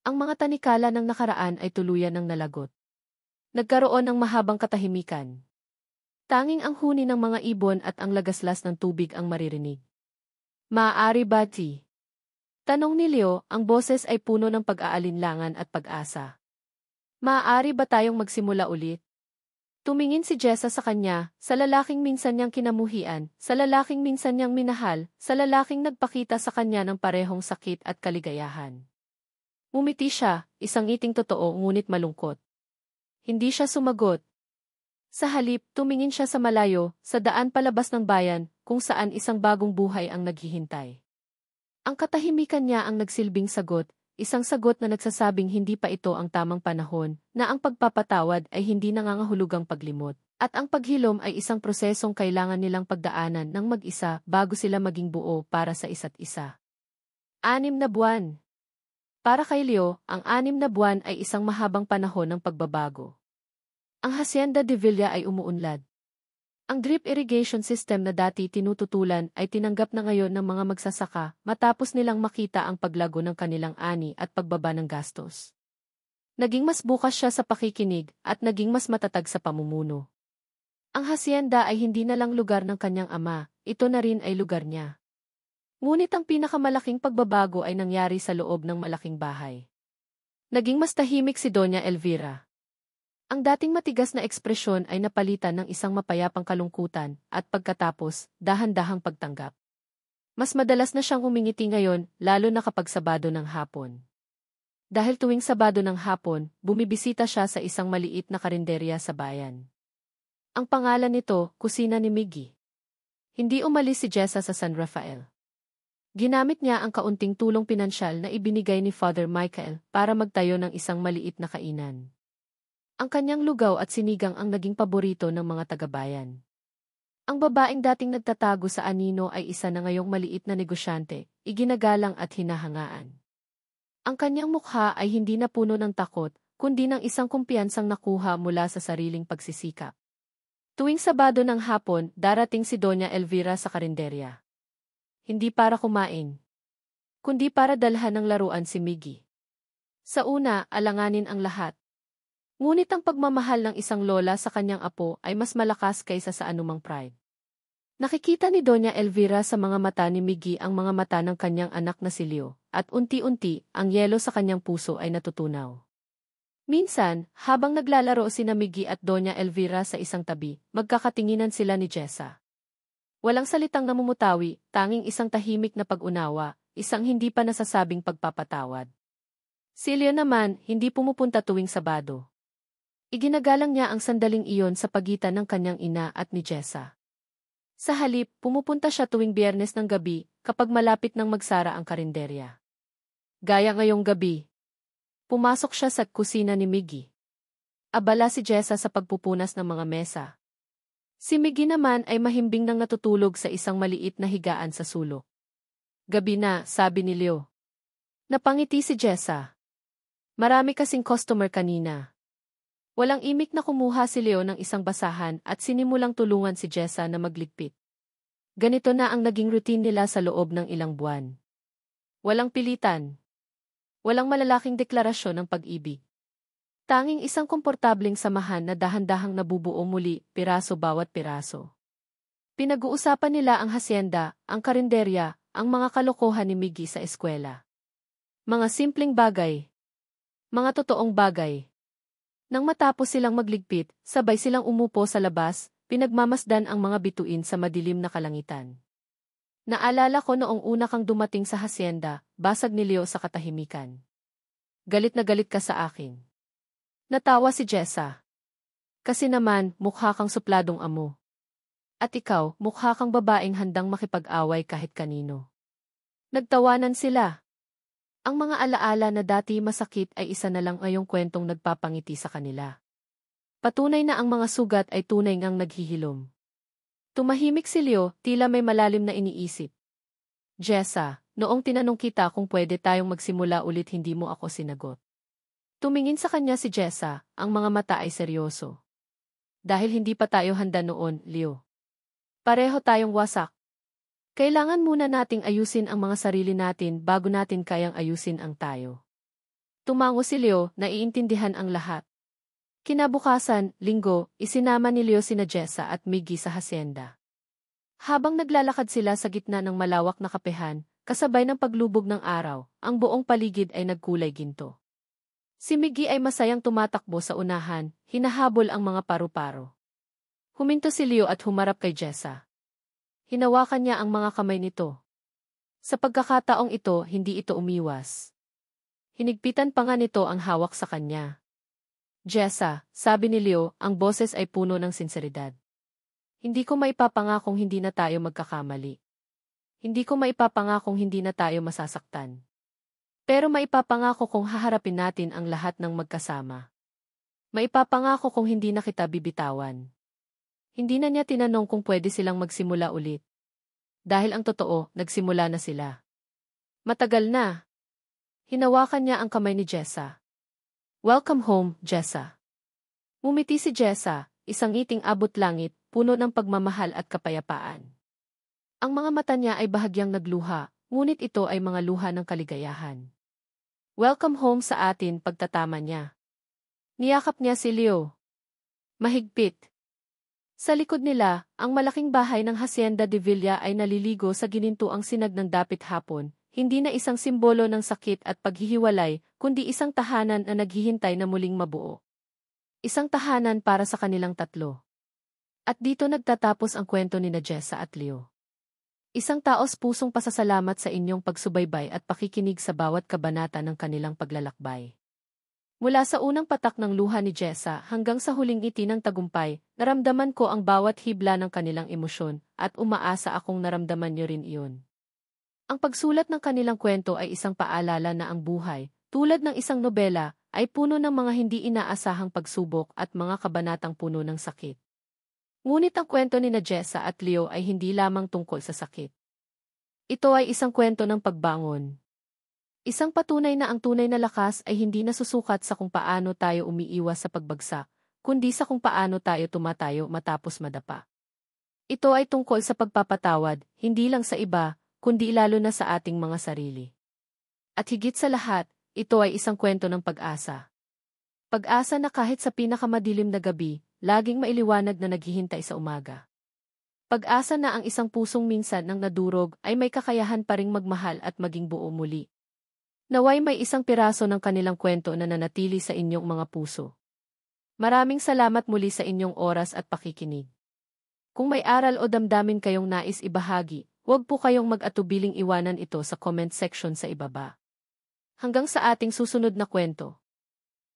Ang mga tanikala ng nakaraan ay tuluyan ng nalagot. Nagkaroon ng mahabang katahimikan. Tanging ang huni ng mga ibon at ang lagaslas ng tubig ang maririnig. Maaari ba, T? Tanong ni Leo, ang boses ay puno ng pag-aalinlangan at pag-asa. Maaari ba tayong magsimula ulit? Tumingin si Jessa sa kanya, sa lalaking minsan niyang kinamuhian, sa lalaking minsan niyang minahal, sa lalaking nagpakita sa kanya ng parehong sakit at kaligayahan. Ngumiti siya, isang ngiting totoo ngunit malungkot. Hindi siya sumagot. Sa halip, tumingin siya sa malayo, sa daan palabas ng bayan, kung saan isang bagong buhay ang naghihintay. Ang katahimikan niya ang nagsilbing sagot, isang sagot na nagsasabing hindi pa ito ang tamang panahon, na ang pagpapatawad ay hindi nangangahulugang paglimot, at ang paghilom ay isang prosesong kailangan nilang pagdaanan ng mag-isa bago sila maging buo para sa isa't isa. 6 na buwan. Para kay Leo, ang 6 na buwan ay isang mahabang panahon ng pagbabago. Ang Hacienda de Villa ay umuunlad. Ang drip irrigation system na dati tinututulan ay tinanggap na ngayon ng mga magsasaka matapos nilang makita ang paglago ng kanilang ani at pagbaba ng gastos. Naging mas bukas siya sa pakikinig at naging mas matatag sa pamumuno. Ang hacienda ay hindi na lang lugar ng kanyang ama, ito na rin ay lugar niya. Ngunit ang pinakamalaking pagbabago ay nangyari sa loob ng malaking bahay. Naging mas tahimik si Doña Elvira. Ang dating matigas na ekspresyon ay napalitan ng isang mapayapang kalungkutan at pagkatapos, dahan-dahang pagtanggap. Mas madalas na siyang umingiti ngayon, lalo na kapag Sabado ng hapon. Dahil tuwing Sabado ng hapon, bumibisita siya sa isang maliit na karinderya sa bayan. Ang pangalan nito, Kusina ni Miggy. Hindi umalis si Jessa sa San Rafael. Ginamit niya ang kaunting tulong pinansyal na ibinigay ni Father Michael para magtayo ng isang maliit na kainan. Ang kanyang lugaw at sinigang ang naging paborito ng mga taga-bayan. Ang babaeng dating nagtatago sa anino ay isa na ngayong maliit na negosyante, iginagalang at hinahangaan. Ang kanyang mukha ay hindi na puno ng takot, kundi ng isang kumpiyansang nakuha mula sa sariling pagsisikap. Tuwing Sabado ng hapon, darating si Doña Elvira sa karinderya. Hindi para kumain, kundi para dalhan ng laruan si Miggy. Sa una, alanganin ang lahat. Ngunit ang pagmamahal ng isang lola sa kanyang apo ay mas malakas kaysa sa anumang pride. Nakikita ni Doña Elvira sa mga mata ni Miggy ang mga mata ng kanyang anak na si Leo, at unti-unti, ang yelo sa kanyang puso ay natutunaw. Minsan, habang naglalaro sina Miggy at Doña Elvira sa isang tabi, magkakatinginan sila ni Jessa. Walang salitang namumutawi, tanging isang tahimik na pag-unawa, isang hindi pa nasasabing pagpapatawad. Si Leo naman, hindi pumupunta tuwing Sabado. Iginagalang niya ang sandaling iyon sa pagitan ng kanyang ina at ni Jessa. Sa halip, pumupunta siya tuwing Biyernes ng gabi, kapag malapit nang magsara ang karinderya. Gaya ngayong gabi. Pumasok siya sa kusina ni Miggy. Abala si Jessa sa pagpupunas ng mga mesa. Si Miggy naman ay mahimbing nang natutulog sa isang maliit na higaan sa sulok. Gabi na, sabi ni Leo. Napangiti si Jessa. Marami kasing customer kanina. Walang imik na kumuha si Leo ng isang basahan at sinimulang tulungan si Jessa na magligpit. Ganito na ang naging routine nila sa loob ng ilang buwan. Walang pilitan. Walang malalaking deklarasyon ng pag-ibig. Tanging isang komportableng samahan na dahan-dahang nabubuo muli, piraso bawat piraso. Pinag-uusapan nila ang hasyenda, ang karinderya, ang mga kalokohan ni Miggy sa eskwela. Mga simpleng bagay. Mga totoong bagay. Nang matapos silang magligpit, sabay silang umupo sa labas, pinagmamasdan ang mga bituin sa madilim na kalangitan. Naalala ko noong una kang dumating sa hasyenda, basag ni Leo sa katahimikan. Galit na galit ka sa akin. Natawa si Jessa. Kasi naman, mukha kang supladong amo. At ikaw, mukha kang babaeng handang makipag-away kahit kanino. Nagtawanan sila. Ang mga alaala na dati masakit ay isa na lang ngayong kwentong nagpapangiti sa kanila. Patunay na ang mga sugat ay tunay ngang naghihilom. Tumahimik si Leo, tila may malalim na iniisip. Jessa, noong tinanong kita kung pwede tayong magsimula ulit hindi mo ako sinagot. Tumingin sa kanya si Jessa, ang mga mata ay seryoso. Dahil hindi pa tayo handa noon, Leo. Pareho tayong wasak. Kailangan muna nating ayusin ang mga sarili natin bago natin kayang ayusin ang tayo. Tumango si Leo, naiintindihan ang lahat. Kinabukasan, Linggo, isinama ni Leo sina Jessa at Miggy sa hasyenda. Habang naglalakad sila sa gitna ng malawak na kapehan, kasabay ng paglubog ng araw, ang buong paligid ay nagkulay ginto. Si Miggy ay masayang tumatakbo sa unahan, hinahabol ang mga paru-paro. Huminto si Leo at humarap kay Jessa. Hinawakan niya ang mga kamay nito. Sa pagkakataong ito, hindi ito umiwas. Hinigpitan pa nga nito ang hawak sa kanya. Jessa, sabi ni Leo, ang boses ay puno ng sinseridad. Hindi ko maipapangakong hindi na tayo magkakamali. Hindi ko maipapangakong hindi na tayo masasaktan. Pero maipapangako kung haharapin natin ang lahat ng magkasama. Maipapangako kung hindi na kita bibitawan. Hindi na niya tinanong kung pwede silang magsimula ulit. Dahil ang totoo, nagsimula na sila. Matagal na. Hinawakan niya ang kamay ni Jessa. Welcome home, Jessa. Ngumiti si Jessa, isang ngiting abot langit, puno ng pagmamahal at kapayapaan. Ang mga mata niya ay bahagyang nagluha, ngunit ito ay mga luha ng kaligayahan. Welcome home sa atin, pagtatama niya. Niyakap niya si Leo. Mahigpit. Sa likod nila, ang malaking bahay ng Hacienda de Villa ay naliligo sa ginintuang sinag ng dapit hapon, hindi na isang simbolo ng sakit at paghihiwalay, kundi isang tahanan na naghihintay na muling mabuo. Isang tahanan para sa kanilang tatlo. At dito nagtatapos ang kwento ni Jessa at Leo. Isang taos-pusong pasasalamat sa inyong pagsubaybay at pakikinig sa bawat kabanata ng kanilang paglalakbay. Mula sa unang patak ng luha ni Jessa hanggang sa huling ngiti ng tagumpay, naramdaman ko ang bawat hibla ng kanilang emosyon at umaasa akong naramdaman niyo rin iyon. Ang pagsulat ng kanilang kwento ay isang paalala na ang buhay, tulad ng isang nobela, ay puno ng mga hindi inaasahang pagsubok at mga kabanatang puno ng sakit. Ngunit ang kwento ni Jessa at Leo ay hindi lamang tungkol sa sakit. Ito ay isang kwento ng pagbangon. Isang patunay na ang tunay na lakas ay hindi nasusukat sa kung paano tayo umiiwas sa pagbagsak, kundi sa kung paano tayo tumatayo matapos madapa. Ito ay tungkol sa pagpapatawad, hindi lang sa iba, kundi lalo na sa ating mga sarili. At higit sa lahat, ito ay isang kwento ng pag-asa. Pag-asa na kahit sa pinakamadilim na gabi, laging mailiwanag na naghihintay sa umaga. Pag-asa na ang isang pusong minsan nang nadurog ay may kakayahan pa ring magmahal at maging buo muli. Naway may isang piraso ng kanilang kwento na nanatili sa inyong mga puso. Maraming salamat muli sa inyong oras at pakikinig. Kung may aral o damdamin kayong nais ibahagi, huwag po kayong mag-atubiling iwanan ito sa comment section sa ibaba. Hanggang sa ating susunod na kwento.